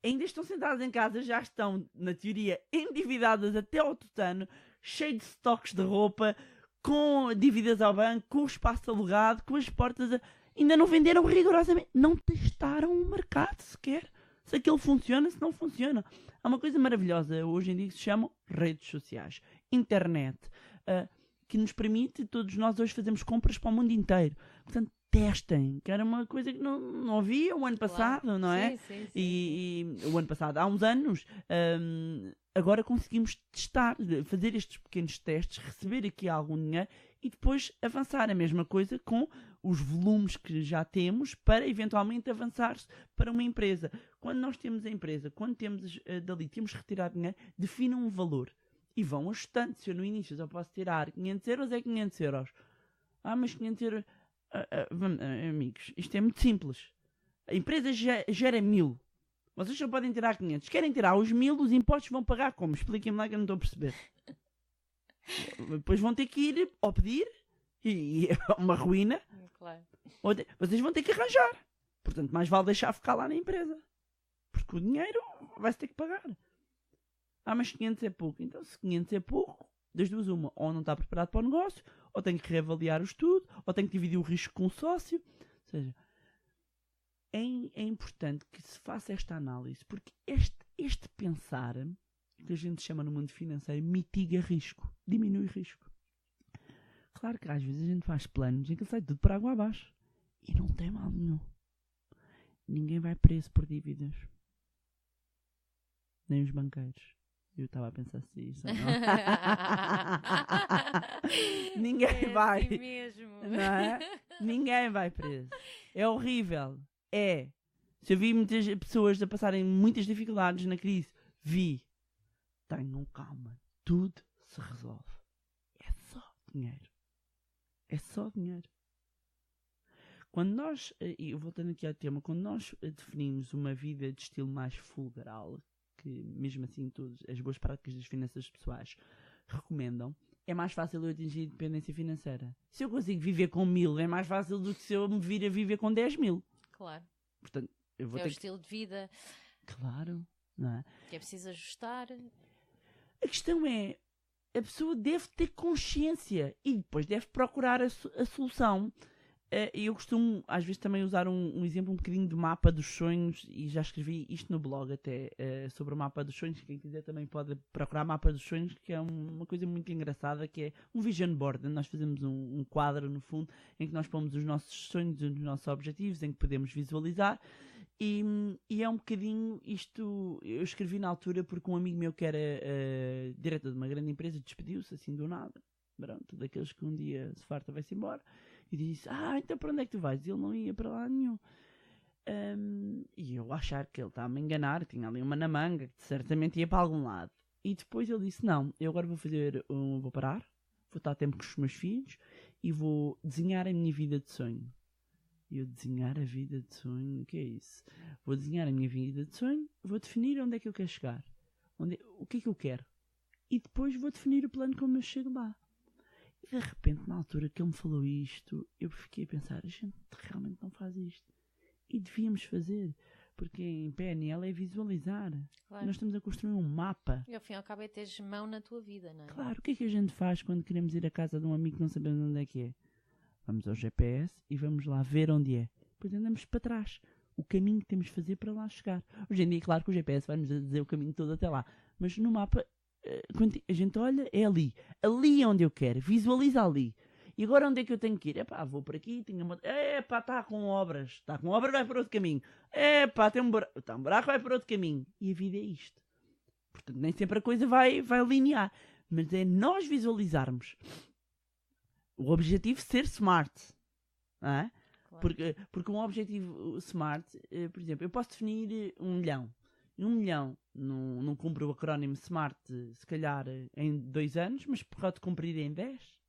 ainda estão sentadas em casa, já estão, na teoria, endividadas até ao tutano, cheios de estoques de roupa, com dívidas ao banco, com o espaço alugado, com as portas... Ainda não venderam rigorosamente. Não testaram o mercado sequer. Se aquilo funciona, se não funciona. Há uma coisa maravilhosa hoje em dia que se chamam redes sociais. Internet. Que nos permite, todos nós hoje fazemos compras para o mundo inteiro. Portanto, testem, que era uma coisa que não havia o ano passado, não é? Sim. E o ano passado, há uns anos, agora conseguimos testar, fazer estes pequenos testes, receber aqui algum dinheiro e depois avançar. A mesma coisa com os volumes que já temos para eventualmente avançar para uma empresa. Quando nós temos a empresa, quando temos dali, temos que retirar dinheiro, definam um valor e vão ajustando. Se eu no início só posso tirar 500 euros, é 500 euros. Mas 500 euros... amigos, isto é muito simples. A empresa gera 1000. Vocês só podem tirar 500. Querem tirar os 1000, os impostos vão pagar como? Expliquem-me lá que eu não estou a perceber. Depois vão ter que ir ao pedir e é uma ruína. Claro. Vocês vão ter que arranjar. Portanto, mais vale deixar ficar lá na empresa. Porque o dinheiro vai-se ter que pagar. Mas 500 é pouco. Então, se 500 é pouco, das duas uma, ou não está preparado para o negócio, ou tem que reavaliar o estudo, ou tem que dividir o risco com o sócio. Ou seja, é importante que se faça esta análise, porque este pensar, que a gente chama no mundo financeiro, mitiga risco, diminui risco. Claro que às vezes a gente faz planos em que sai tudo para água abaixo. E não tem mal nenhum. Ninguém vai preso por dívidas. Nem os banqueiros. Eu estava a pensar se isso ou não. Ninguém vai. Assim mesmo. Não é? Ninguém vai preso. É horrível. É. Se eu vi muitas pessoas a passarem muitas dificuldades na crise, tenham calma. Tudo se resolve. É só dinheiro. É só dinheiro. Quando nós, e voltando aqui ao tema, quando nós definimos uma vida de estilo mais fulgural, que mesmo assim todas as boas práticas das finanças pessoais recomendam, é mais fácil eu atingir a independência financeira. Se eu consigo viver com 1000, é mais fácil do que se eu me vir a viver com 10.000. Claro. Portanto, eu vou é ter o estilo de vida. Claro, não é? Que é preciso ajustar. A questão é, a pessoa deve ter consciência e depois deve procurar a solução. Eu costumo, às vezes, também usar um exemplo um bocadinho de mapa dos sonhos, e já escrevi isto no blog até, sobre o mapa dos sonhos. Quem quiser também pode procurar mapa dos sonhos, que é uma coisa muito engraçada, que é um vision board. Nós fazemos um quadro, no fundo, em que nós pomos os nossos sonhos, os nossos objetivos, em que podemos visualizar. E é um bocadinho isto, eu escrevi na altura porque um amigo meu que era diretor de uma grande empresa despediu-se assim do nada. Pronto, daqueles que um dia se farta vai-se embora. E disse, então para onde é que tu vais? E ele não ia para lá nenhum. E eu achar que ele estava a me enganar, tinha ali uma na manga, que certamente ia para algum lado. E depois ele disse, não, eu agora vou parar, vou estar tempo com os meus filhos e vou desenhar a minha vida de sonho. E eu desenhar a vida de sonho, o que é isso? Vou desenhar a minha vida de sonho, vou definir onde é que eu quero chegar, o que é que eu quero. E depois vou definir o plano como eu chego lá. E de repente, na altura que ele me falou isto, eu fiquei a pensar, a gente realmente não faz isto. E devíamos fazer, porque em PNL é visualizar. Claro. Nós estamos a construir um mapa. E ao fim e ao cabo é teres mão na tua vida, não é? Claro, o que é que a gente faz quando queremos ir à casa de um amigo que não sabemos onde é que é? Vamos ao GPS e vamos lá ver onde é. Depois andamos para trás. O caminho que temos de fazer para lá chegar. Hoje em dia, claro que o GPS vai-nos dizer o caminho todo até lá. Mas no mapa, quando a gente olha, é ali. Ali é onde eu quero. Visualiza ali. E agora onde é que eu tenho que ir? Vou por aqui. Está com obras. Está com obras, vai por outro caminho. Tem um buraco. Está um buraco, vai por outro caminho. E a vida é isto. Portanto, nem sempre a coisa vai linear. Mas é nós visualizarmos. O objetivo ser smart. Não é? Claro. Porque um objetivo smart, por exemplo, eu posso definir 1 milhão. E 1 milhão não cumpre o acrónimo SMART, se calhar, em 2 anos, mas pode cumprir em 10.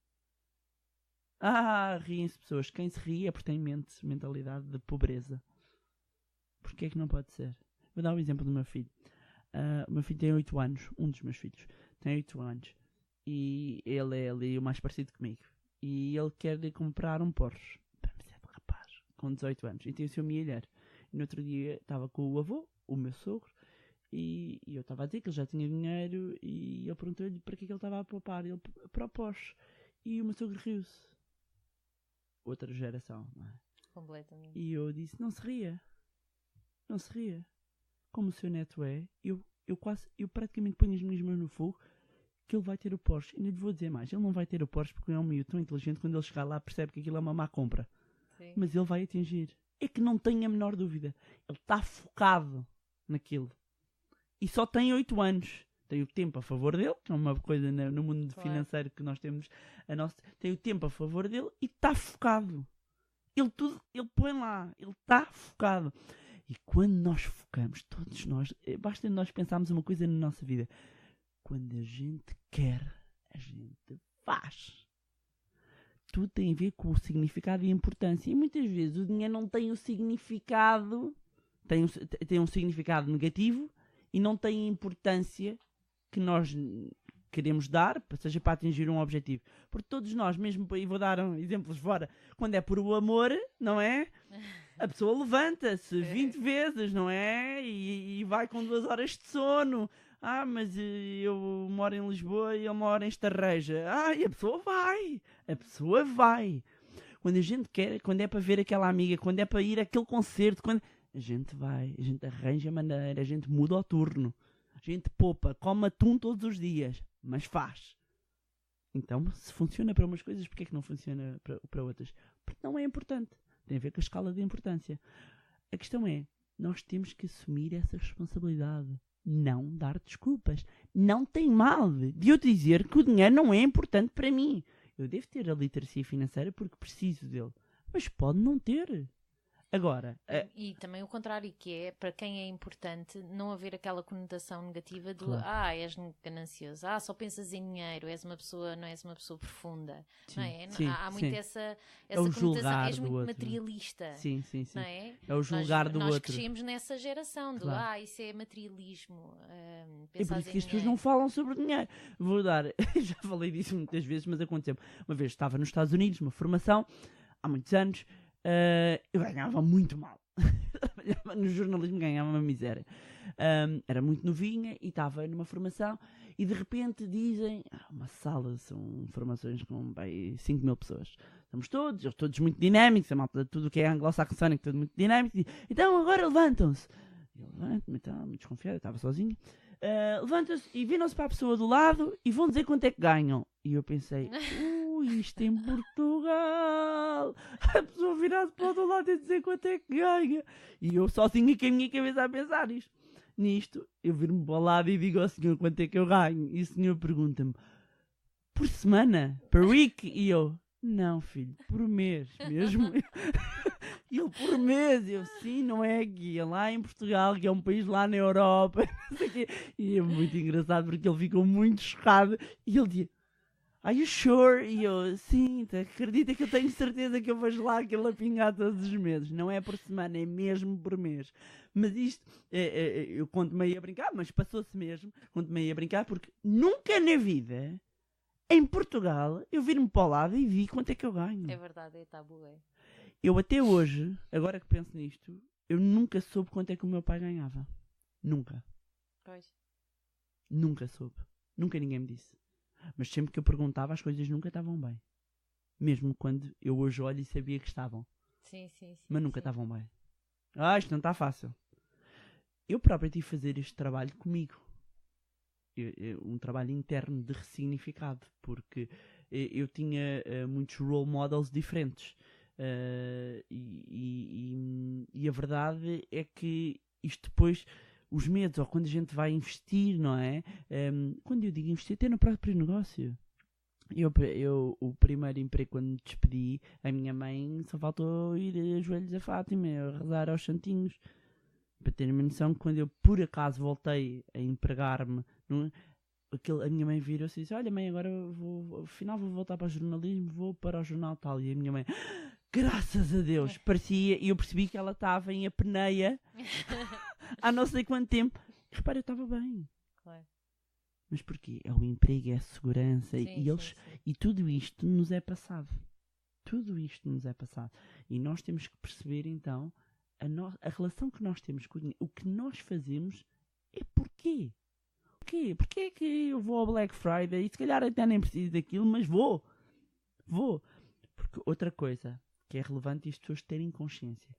Riem-se pessoas. Quem se ri é porque tem mentalidade de pobreza. Porquê é que não pode ser? Vou dar um exemplo do meu filho. O meu filho tem 8 anos. Um dos meus filhos tem 8 anos. E ele é ali o mais parecido comigo. E ele quer comprar um Porsche. Mas é de rapaz, com 18 anos. E tem o seu milheiro. E no outro dia estava com o avô, o meu sogro, e eu estava a dizer que ele já tinha dinheiro, e eu perguntei-lhe para que ele estava a poupar. Ele, para o Porsche. E o meu sogro riu-se. Outra geração, não é? Completamente. E eu disse, não se ria. Não se ria. Como o seu neto é, eu praticamente ponho as minhas mãos no fogo que ele vai ter o Porsche. E ainda lhe vou dizer mais, ele não vai ter o Porsche porque é um miúdo tão inteligente, quando ele chegar lá percebe que aquilo é uma má compra. Sim. Mas ele vai atingir. É que não tenho a menor dúvida. Ele está focado naquilo. E só tem 8 anos. Tem o tempo a favor dele, que é uma coisa no mundo financeiro que nós temos. Tem o tempo a favor dele e está focado. Ele põe lá. Ele está focado. E quando nós focamos, todos nós, basta nós pensarmos uma coisa na nossa vida. Quando a gente quer, a gente faz. Tudo tem a ver com o significado e a importância. E muitas vezes o dinheiro não tem o significado, tem um significado negativo e não tem a importância que nós queremos dar, seja para atingir um objetivo. Porque todos nós, mesmo, e vou dar exemplos fora, quando é por o amor, não é? A pessoa levanta-se 20 vezes, não é? E vai com 2 horas de sono. Mas eu moro em Lisboa e ele mora em Estarreja. E a pessoa vai. A pessoa vai. Quando a gente quer, quando é para ver aquela amiga, quando é para ir àquele concerto, a gente vai, a gente arranja maneira, a gente muda o turno. A gente poupa, come atum todos os dias, mas faz. Então, se funciona para umas coisas, porquê é que não funciona para outras? Porque não é importante. Tem a ver com a escala de importância. A questão é, nós temos que assumir essa responsabilidade. Não dar desculpas. Não tem mal de eu dizer que o dinheiro não é importante para mim. Eu devo ter a literacia financeira porque preciso dele. Mas pode não ter. Agora... E também o contrário, que é, para quem é importante, não haver aquela conotação negativa de és ganancioso, só pensas em dinheiro, não és uma pessoa profunda. Sim, não é? Sim, há muito sim. essa o conotação, és muito outro. materialista. Sim. Não é? É o julgar do nós outro. Nós crescemos nessa geração do, isso é materialismo. É por isso que as pessoas não falam sobre dinheiro. Vou dar, já falei disso muitas vezes, mas aconteceu. Uma vez estava nos Estados Unidos, uma formação, há muitos anos, eu ganhava muito mal. Trabalhava no jornalismo, ganhava uma miséria. Era muito novinha e estava numa formação e de repente dizem, uma sala, são formações com 5 mil pessoas. Estamos todos muito dinâmicos, a malta de tudo que é anglo-saxónico, tudo muito dinâmico. Então agora levantam-se. Eu levanto-me, muito desconfiado, eu estava sozinho. Levantam-se e viram-se para a pessoa do lado e vão dizer quanto é que ganham. E eu pensei, isto em Portugal. A pessoa virar-se para o do lado e dizer quanto é que ganha. E eu sozinho com a minha cabeça a pensar nisto. Eu viro-me para o lado e digo ao senhor quanto é que eu ganho. E o senhor pergunta-me, por semana? Per week? E eu, não filho, por mês mesmo. E ele, por mês, eu, sim, não é aqui, é lá em Portugal, que é um país lá na Europa, não sei o quê. E é muito engraçado porque ele ficou muito chocado e ele dizia, are you sure? E eu, sim, acredita que eu tenho certeza que eu vejo lá aquilo a pingar todos os meses. Não é por semana, é mesmo por mês. Mas isto, eu conto-me aí a brincar, mas passou-se mesmo, conto-me aí a brincar, porque nunca na vida, em Portugal, eu viro-me para o lado e vi quanto é que eu ganho. É verdade, é tabu, é. Eu até hoje, agora que penso nisto, eu nunca soube quanto é que o meu pai ganhava. Nunca. Pois. Nunca soube. Nunca ninguém me disse. Mas sempre que eu perguntava, as coisas nunca estavam bem. Mesmo quando eu hoje olho e sabia que estavam. Sim. Mas nunca estavam bem. Isto não está fácil. Eu próprio tive de fazer este trabalho comigo. Um trabalho interno de ressignificado. Porque eu tinha muitos role models diferentes. E a verdade é que isto depois, os medos, ou quando a gente vai investir, não é? Quando eu digo investir, até no próprio negócio. Eu o primeiro emprego, quando me despedi, a minha mãe só faltou ir a joelhos a Fátima, a rezar aos santinhos. Para terem uma noção que quando eu por acaso voltei a empregar-me, a minha mãe virou-se e disse, olha mãe, agora afinal vou voltar para o jornalismo, vou para o jornal tal. E a minha mãe, graças a Deus, parecia, e eu percebi que ela estava em apneia há não sei quanto tempo. E repara, eu estava bem. Claro. Mas porquê? É o emprego, é a segurança, Sim. E tudo isto nos é passado. Tudo isto nos é passado. E nós temos que perceber então a relação que nós temos com o dinheiro. O que nós fazemos é porquê. Porquê? Porquê é que eu vou ao Black Friday e se calhar até nem preciso daquilo, mas vou. Porque outra coisa que é relevante as pessoas terem consciência.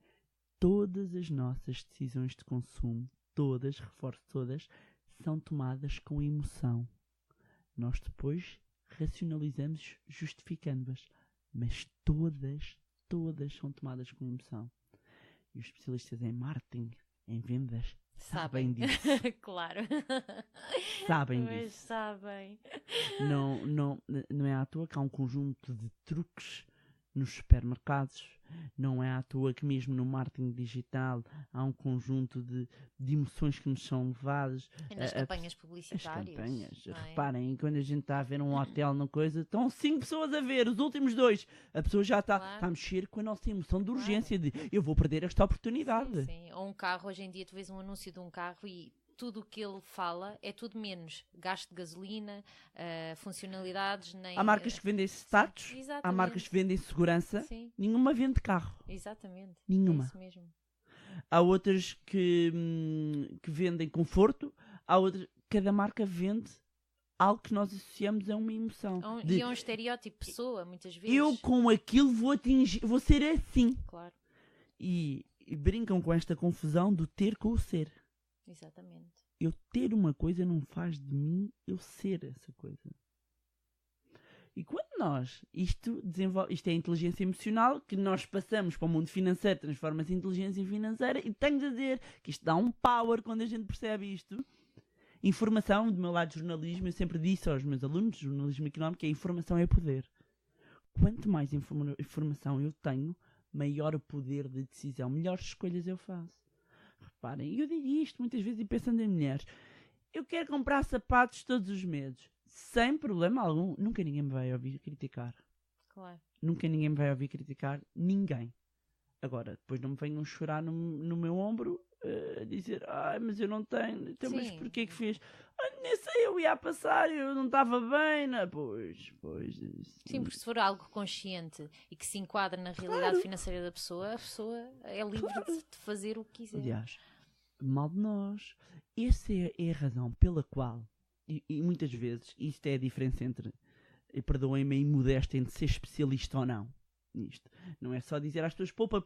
Todas as nossas decisões de consumo, reforço todas, são tomadas com emoção. Nós depois racionalizamos justificando-as. Mas todas são tomadas com emoção. E os especialistas em marketing, em vendas, sabem disso. Claro. Sabem Mas disso. sabem. Não é à toa que há um conjunto de truques nos supermercados. Não é à toa que mesmo no marketing digital há um conjunto de emoções que nos são levadas. E nas campanhas publicitárias. As campanhas. É? Reparem, quando a gente está a ver um hotel na coisa, estão 5 pessoas a ver, os últimos 2. A pessoa já está a mexer com a nossa emoção de urgência de eu vou perder esta oportunidade. Sim. Ou um carro, hoje em dia tu vês um anúncio de um carro e tudo o que ele fala é tudo menos gasto de gasolina, funcionalidades, nem... Há marcas que vendem status, há marcas que vendem segurança, Sim. Nenhuma vende carro. Exatamente. Nenhuma. É isso mesmo. Há outras que vendem conforto, há outras... Cada marca vende algo que nós associamos a uma emoção. E é um estereótipo de pessoa, muitas vezes. Eu com aquilo vou ser assim. Claro. E brincam com esta confusão do ter com o ser. Exatamente. Eu ter uma coisa não faz de mim eu ser essa coisa. E quando isto é a inteligência emocional que nós passamos para o mundo financeiro, transforma-se em inteligência financeira, e tenho de dizer que isto dá um power quando a gente percebe isto. Informação, do meu lado de jornalismo, eu sempre disse aos meus alunos de jornalismo económico que a informação é poder. Quanto mais informação eu tenho, maior o poder de decisão, melhores escolhas eu faço. Reparem, eu digo isto muitas vezes e pensando em mulheres. Eu quero comprar sapatos todos os meses. Sem problema algum. Nunca ninguém me vai ouvir criticar. Claro. Nunca ninguém me vai ouvir criticar. Ninguém. Agora, depois não me venham chorar no meu ombro a dizer, mas eu não tenho. Então, mas porquê que fez? Nem sei, eu ia passar, eu não estava bem. Não? Pois. Sim, porque se for algo consciente e que se enquadra na realidade financeira da pessoa, a pessoa é livre de fazer o que quiser. Aliás, mal de nós. Essa é a razão pela qual, e muitas vezes, isto é a diferença entre, e perdoem-me a imodéstia, entre ser especialista ou não. Nisto. Não é só dizer às pessoas poupa,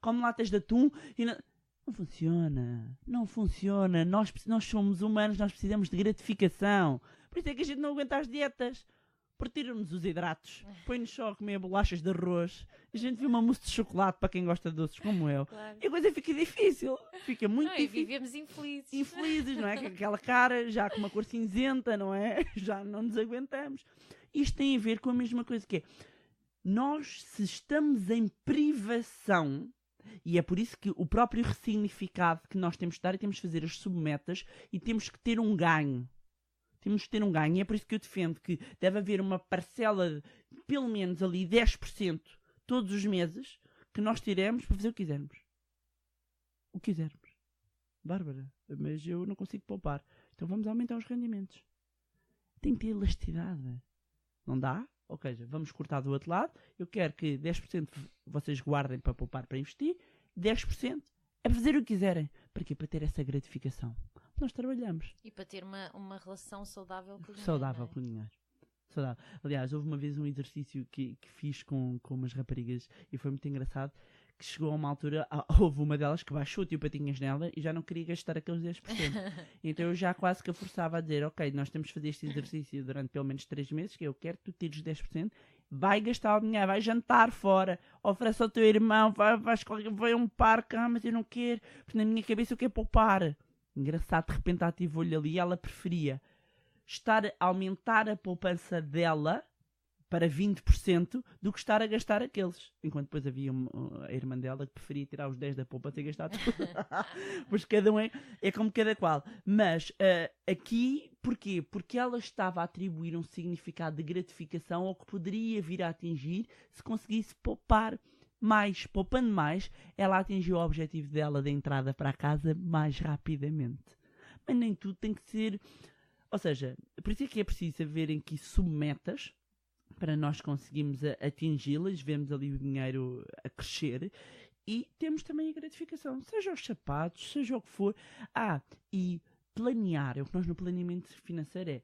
come latas de atum e não funciona. Nós somos humanos, nós precisamos de gratificação. Por isso é que a gente não aguenta as dietas. Partiram-nos os hidratos, põe-nos só a comer bolachas de arroz. A gente viu uma mousse de chocolate para quem gosta de doces como eu. Claro. E a coisa fica difícil. Fica muito difícil. E vivemos infelizes. Infelizes, não é? Com aquela cara já com uma cor cinzenta, não é? Já não nos aguentamos. Isto tem a ver com a mesma coisa que é. Nós, se estamos em privação, e é por isso que o próprio ressignificado que nós temos de dar, e temos de fazer as submetas e temos que ter um ganho. Temos que ter um ganho. E é por isso que eu defendo que deve haver uma parcela de, pelo menos ali, 10% todos os meses que nós tiremos para fazer o que quisermos. O que quisermos. Bárbara, mas eu não consigo poupar. Então vamos aumentar os rendimentos. Tem que ter elasticidade. Não dá? Ou seja, vamos cortar do outro lado. Eu quero que 10% vocês guardem para poupar, para investir. 10% é para fazer o que quiserem. Para quê? Para ter essa gratificação. Nós trabalhamos. E para ter uma relação saudável com o dinheiro. Saudável com o dinheiro. Saudável. Aliás, houve uma vez um exercício que fiz com umas raparigas e foi muito engraçado, que chegou a uma altura, houve uma delas que baixou tipo patinhas nela e já não queria gastar aqueles 10%. Então eu já quase que a forçava a dizer, ok, nós temos de fazer este exercício durante pelo menos 3 meses, que eu quero que tu tires 10%, vai gastar o dinheiro, vai jantar fora, oferece ao teu irmão, vai a um parque, mas eu não quero, porque na minha cabeça eu quero poupar. Engraçado, de repente ativou-lhe ali, ela preferia aumentar a poupança dela para 20% do que estar a gastar aqueles. Enquanto depois havia a irmã dela que preferia tirar os 10 da poupança e gastar tudo. Pois cada um é como cada qual. Mas aqui, porquê? Porque ela estava a atribuir um significado de gratificação ao que poderia vir a atingir se conseguisse poupar mais. Poupando mais, ela atingiu o objetivo dela de entrada para a casa mais rapidamente. Mas nem tudo tem que ser... Ou seja, por isso é que é preciso haverem aqui submetas para nós conseguirmos atingi-las, vemos ali o dinheiro a crescer e temos também a gratificação, seja os sapatos, seja o que for. E planear, é o que nós no planeamento financeiro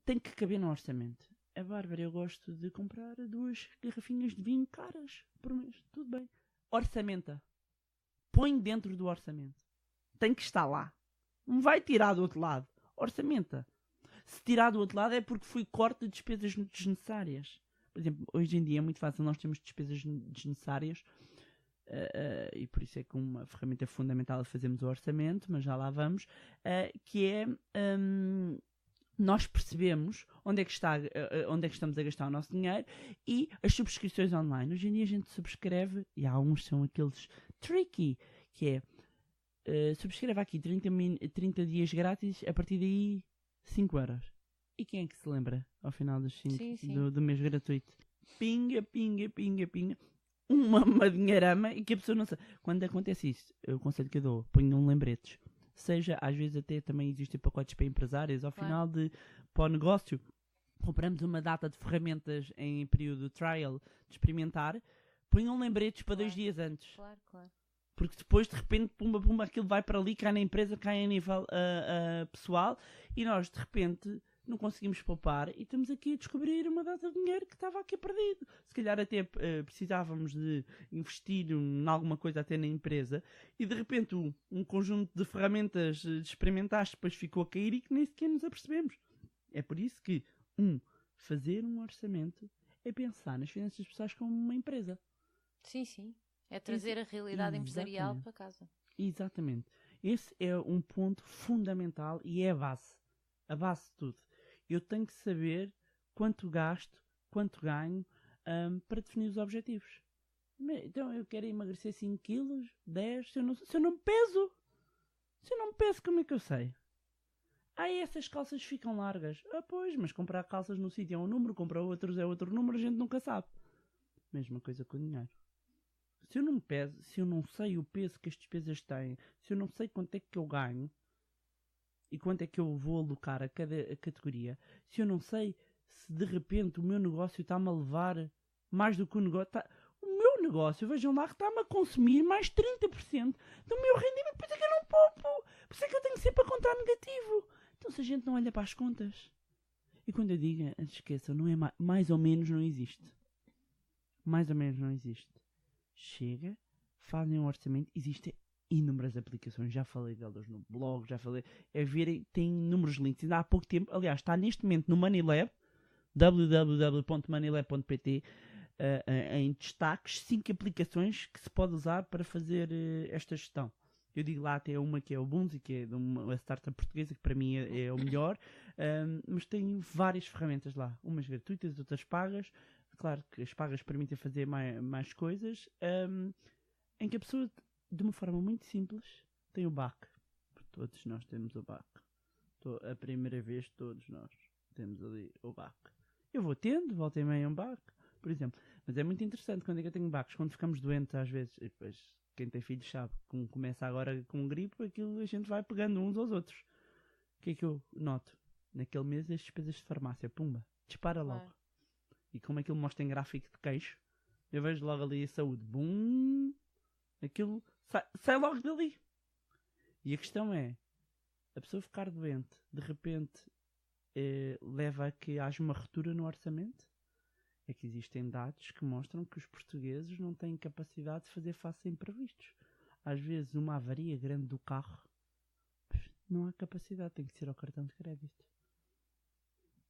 tem que caber no orçamento. A Bárbara, eu gosto de comprar 2 garrafinhas de vinho caras por mês, tudo bem. Orçamenta. Põe dentro do orçamento. Tem que estar lá. Não vai tirar do outro lado. Orçamenta. Se tirar do outro lado é porque foi corte de despesas desnecessárias. Por exemplo, hoje em dia é muito fácil, nós temos despesas desnecessárias e por isso é que uma ferramenta fundamental é fazermos o orçamento, mas já lá vamos, que é nós percebemos onde é que estamos a gastar o nosso dinheiro e as subscrições online. Hoje em dia a gente subscreve, e alguns são aqueles tricky, que é subscreve aqui 30 dias grátis, a partir daí 5 euros. E quem é que se lembra ao final dos 5 do mês gratuito? Pinga. Uma dinheirama e que a pessoa não sabe. Quando acontece isso, o conselho que eu dou, ponham lembretes. seja, às vezes até também existem pacotes para empresários, ao Claro. final para o negócio, compramos uma data de ferramentas em período de trial, de experimentar, ponham lembretes para 2 Claro. dias antes. Claro. Porque depois, de repente, pumba, aquilo vai para ali, cai na empresa, cai a nível pessoal, e nós, de repente, não conseguimos poupar e estamos aqui a descobrir uma data de dinheiro que estava aqui perdido. Se calhar até precisávamos de investir em alguma coisa até na empresa, e de repente um conjunto de ferramentas de experimentaste depois ficou a cair e que nem sequer nos apercebemos. É por isso que, fazer um orçamento é pensar nas finanças pessoais como uma empresa. Sim. É trazer a realidade empresarial para casa. Exatamente. Esse é um ponto fundamental e é a base. A base de tudo. Eu tenho que saber quanto gasto, quanto ganho para definir os objetivos. Então eu quero emagrecer 5 quilos, 10, se eu não me peso. Se eu não me peso, como é que eu sei? Essas calças ficam largas. Pois, mas comprar calças no sítio é um número, comprar outros é outro número, a gente nunca sabe. Mesma coisa com o dinheiro. Se eu não me peso, se eu não sei o peso que as despesas têm, se eu não sei quanto é que eu ganho e quanto é que eu vou alocar a cada categoria, se eu não sei se de repente o meu negócio está-me a levar mais do que o negócio... O meu negócio, vejam lá, que está-me a consumir mais 30% do meu rendimento, por isso é que eu não poupo, por isso é que eu tenho sempre a contar negativo. Então se a gente não olha para as contas... E quando eu digo, esqueçam, não é mais ou menos não existe. Mais ou menos não existe. Chega, fazem um orçamento, existem inúmeras aplicações, já falei delas no blog, tem inúmeros links, ainda há pouco tempo, aliás, está neste momento no MoneyLab, www.moneylab.pt, em destaques, 5 aplicações que se pode usar para fazer esta gestão. Eu digo lá até uma que é o Bunzi, que é de uma startup portuguesa, que para mim é o melhor, mas tem várias ferramentas lá, umas gratuitas, outras pagas. Claro que as pagas permitem fazer mais coisas, em que a pessoa, de uma forma muito simples, tem o BAC. Todos nós temos o BAC. A primeira vez todos nós temos ali o BAC. Eu vou tendo, volta e meia um BAC, por exemplo. Mas é muito interessante quando é que eu tenho BACs, quando ficamos doentes às vezes, e depois quem tem filhos sabe, como começa agora com gripe, aquilo a gente vai pegando uns aos outros. O que é que eu noto? Naquele mês as despesas de farmácia, pumba, dispara logo. Claro. E como aquilo mostra em gráfico de queixo, eu vejo logo ali a saúde. Bum! Aquilo sai logo dali. E a questão é, a pessoa ficar doente, de repente, leva a que haja uma ruptura no orçamento? É que existem dados que mostram que os portugueses não têm capacidade de fazer face a imprevistos. Às vezes, uma avaria grande do carro, não há capacidade, tem que ser ao cartão de crédito.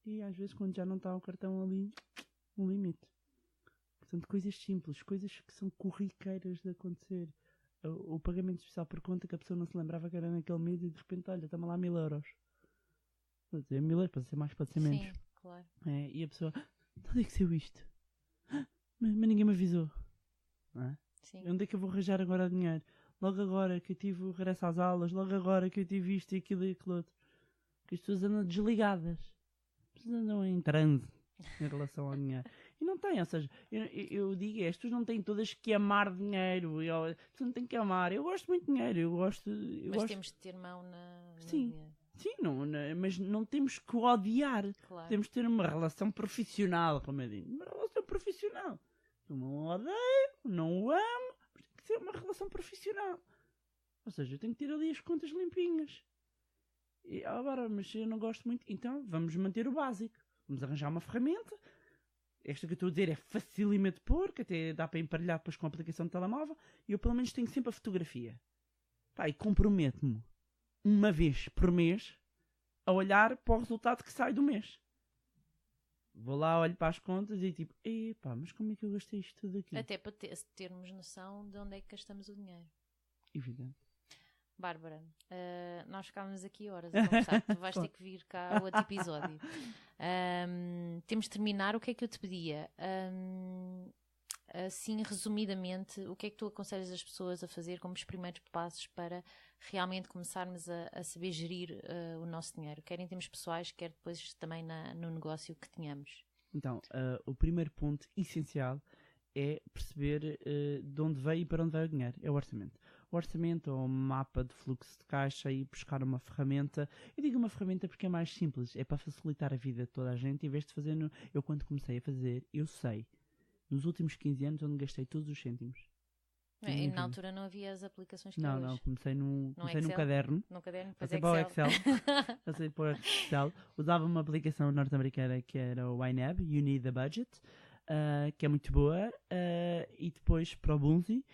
E às vezes, quando já não está o cartão ali, um limite. Portanto, coisas simples, coisas que são corriqueiras de acontecer. O pagamento especial por conta que a pessoa não se lembrava que era naquele mês e de repente, olha, toma lá 1000 euros. Vou dizer 1000 euros, pode ser mais, pode ser menos. Sim, claro. E a pessoa, de onde é que saiu isto? Mas ninguém me avisou. Não é? Sim. Onde é que eu vou arranjar agora dinheiro? Logo agora que eu tive o regresso às aulas, logo agora que eu tive isto e aquilo outro. Que as pessoas andam desligadas. As pessoas andam em transe em relação ao dinheiro. E não tem, ou seja, eu digo as pessoas não têm todas que amar dinheiro. As pessoas não têm que amar. Eu gosto muito de dinheiro. Mas temos de ter mão no Sim. dinheiro. Sim, mas não temos que odiar. Claro. Temos de ter uma relação profissional, como eu digo. Uma relação profissional. Eu não o odeio, não o amo, mas tem que ser uma relação profissional. Ou seja, eu tenho que ter ali as contas limpinhas. Agora, mas eu não gosto muito. Então, vamos manter o básico. Vamos arranjar uma ferramenta. Esta que eu estou a dizer é facilmente de pôr, que até dá para emparelhar depois com a aplicação de telemóvel. E eu, pelo menos, tenho sempre a fotografia. E comprometo-me uma vez por mês a olhar para o resultado que sai do mês. Vou lá, olho para as contas e tipo, mas como é que eu gastei isto tudo aqui? Até para termos noção de onde é que gastamos o dinheiro. Evidente. Bárbara, nós ficávamos aqui horas a conversar, tu vais ter que vir cá a outro episódio. Temos de terminar, o que é que eu te pedia? Assim, resumidamente, o que é que tu aconselhas as pessoas a fazer como os primeiros passos para realmente começarmos a saber gerir o nosso dinheiro, quer em termos pessoais, quer depois também no negócio que tenhamos? Então, o primeiro ponto essencial é perceber de onde veio e para onde vai o dinheiro. É o orçamento. O orçamento ou um mapa de fluxo de caixa e buscar uma ferramenta. Eu digo uma ferramenta porque é mais simples. É para facilitar a vida de toda a gente. Em vez de fazer... Eu quando comecei a fazer, eu sei, nos últimos 15 anos, onde gastei todos os cêntimos. E na altura não havia as aplicações que há hoje. Não, comecei num Excel? caderno. Num caderno, Passei para o Excel. Passei para o Excel. Usava uma aplicação norte-americana que era o YNAB, You Need a Budget, que é muito boa, e depois para o Bunzi,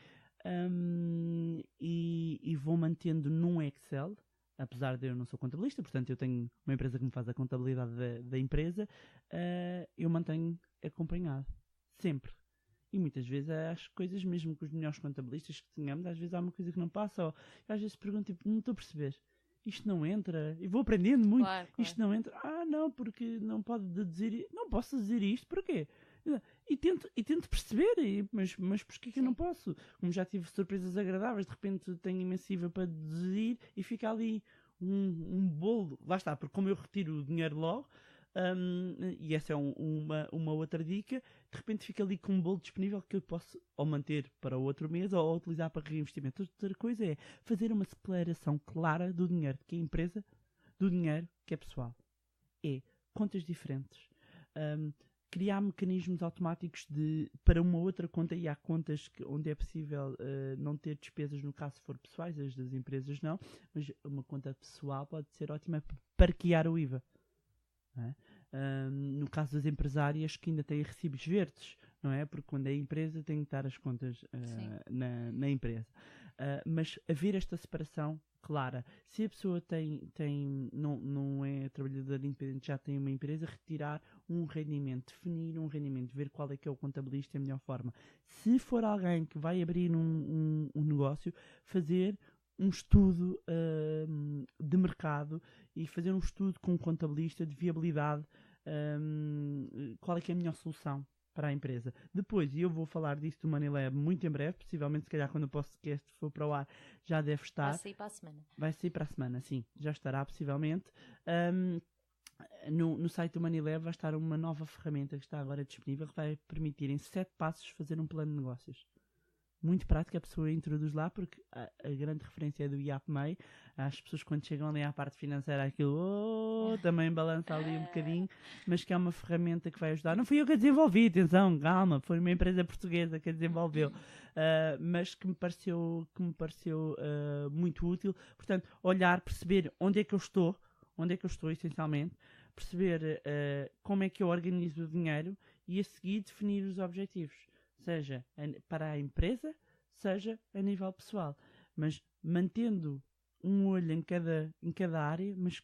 e vou mantendo num Excel, apesar de eu não sou contabilista, portanto eu tenho uma empresa que me faz a contabilidade da empresa, eu mantenho acompanhado, sempre. E muitas vezes as coisas, mesmo com os melhores contabilistas que tenhamos, às vezes há uma coisa que não passa, ou eu às vezes pergunto, tipo, não estou a perceber, isto não entra, e vou aprendendo muito, Claro. isto não entra, não, porque não pode deduzir, não posso deduzir isto, porquê? E tento perceber, mas porquê que eu não posso? Como já tive surpresas agradáveis, de repente tenho imensa IVA para deduzir e fica ali um bolo, lá está, porque como eu retiro o dinheiro logo, e essa é uma outra dica, de repente fica ali com um bolo disponível que eu posso ou manter para o outro mês ou utilizar para reinvestimento. Outra coisa é fazer uma declaração clara do dinheiro que é empresa, do dinheiro que é pessoal. É contas diferentes. Criar mecanismos automáticos para uma outra conta, e há contas onde é possível não ter despesas, no caso se for pessoais, as das empresas não, mas uma conta pessoal pode ser ótima para parquear o IVA. No caso das empresárias que ainda têm recibos verdes, não é? Porque quando é empresa tem que estar as contas na empresa. Mas haver esta separação clara. Se a pessoa não é trabalhadora independente, já tem uma empresa, retirar um rendimento, definir um rendimento, ver qual é que é o contabilista, é a melhor forma. Se for alguém que vai abrir um negócio, fazer um estudo de mercado e fazer um estudo com um contabilista de viabilidade, qual é que é a melhor solução para a empresa. Depois, e eu vou falar disso do Money Lab muito em breve, possivelmente se calhar quando o podcast for para o ar já deve estar. Vai sair para a semana. Vai sair para a semana, sim, já estará possivelmente. No site do Money Lab vai estar uma nova ferramenta que está agora disponível que vai permitir em 7 passos fazer um plano de negócios. Muito prática, a pessoa introduz lá, porque a grande referência é do IAPMEI. As pessoas quando chegam ali à parte financeira aquilo também balança ali um bocadinho, mas que é uma ferramenta que vai ajudar. Não fui eu que a desenvolvi, atenção, calma, foi uma empresa portuguesa que a desenvolveu, mas que me pareceu muito útil. Portanto, olhar, perceber onde é que eu estou essencialmente, perceber como é que eu organizo o dinheiro e a seguir definir os objetivos. Seja para a empresa, seja a nível pessoal. Mas mantendo um olho em cada área, mas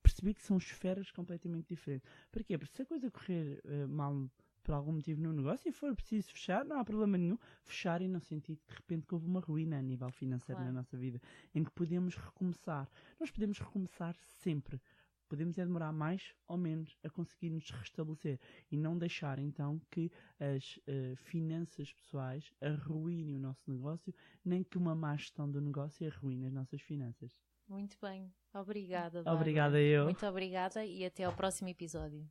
percebi que são esferas completamente diferentes. Porquê? Porque se a coisa correr mal por algum motivo no negócio e for preciso fechar, não há problema nenhum. Fechar e não sentir de repente que houve uma ruína a nível financeiro na nossa vida, em que podemos recomeçar. Nós podemos recomeçar sempre. Podemos demorar mais ou menos a conseguir nos restabelecer e não deixar então que as finanças pessoais arruinem o nosso negócio, nem que uma má gestão do negócio arruine as nossas finanças. Muito bem. Obrigada, Bárbara. Obrigada eu. Muito obrigada e até ao próximo episódio.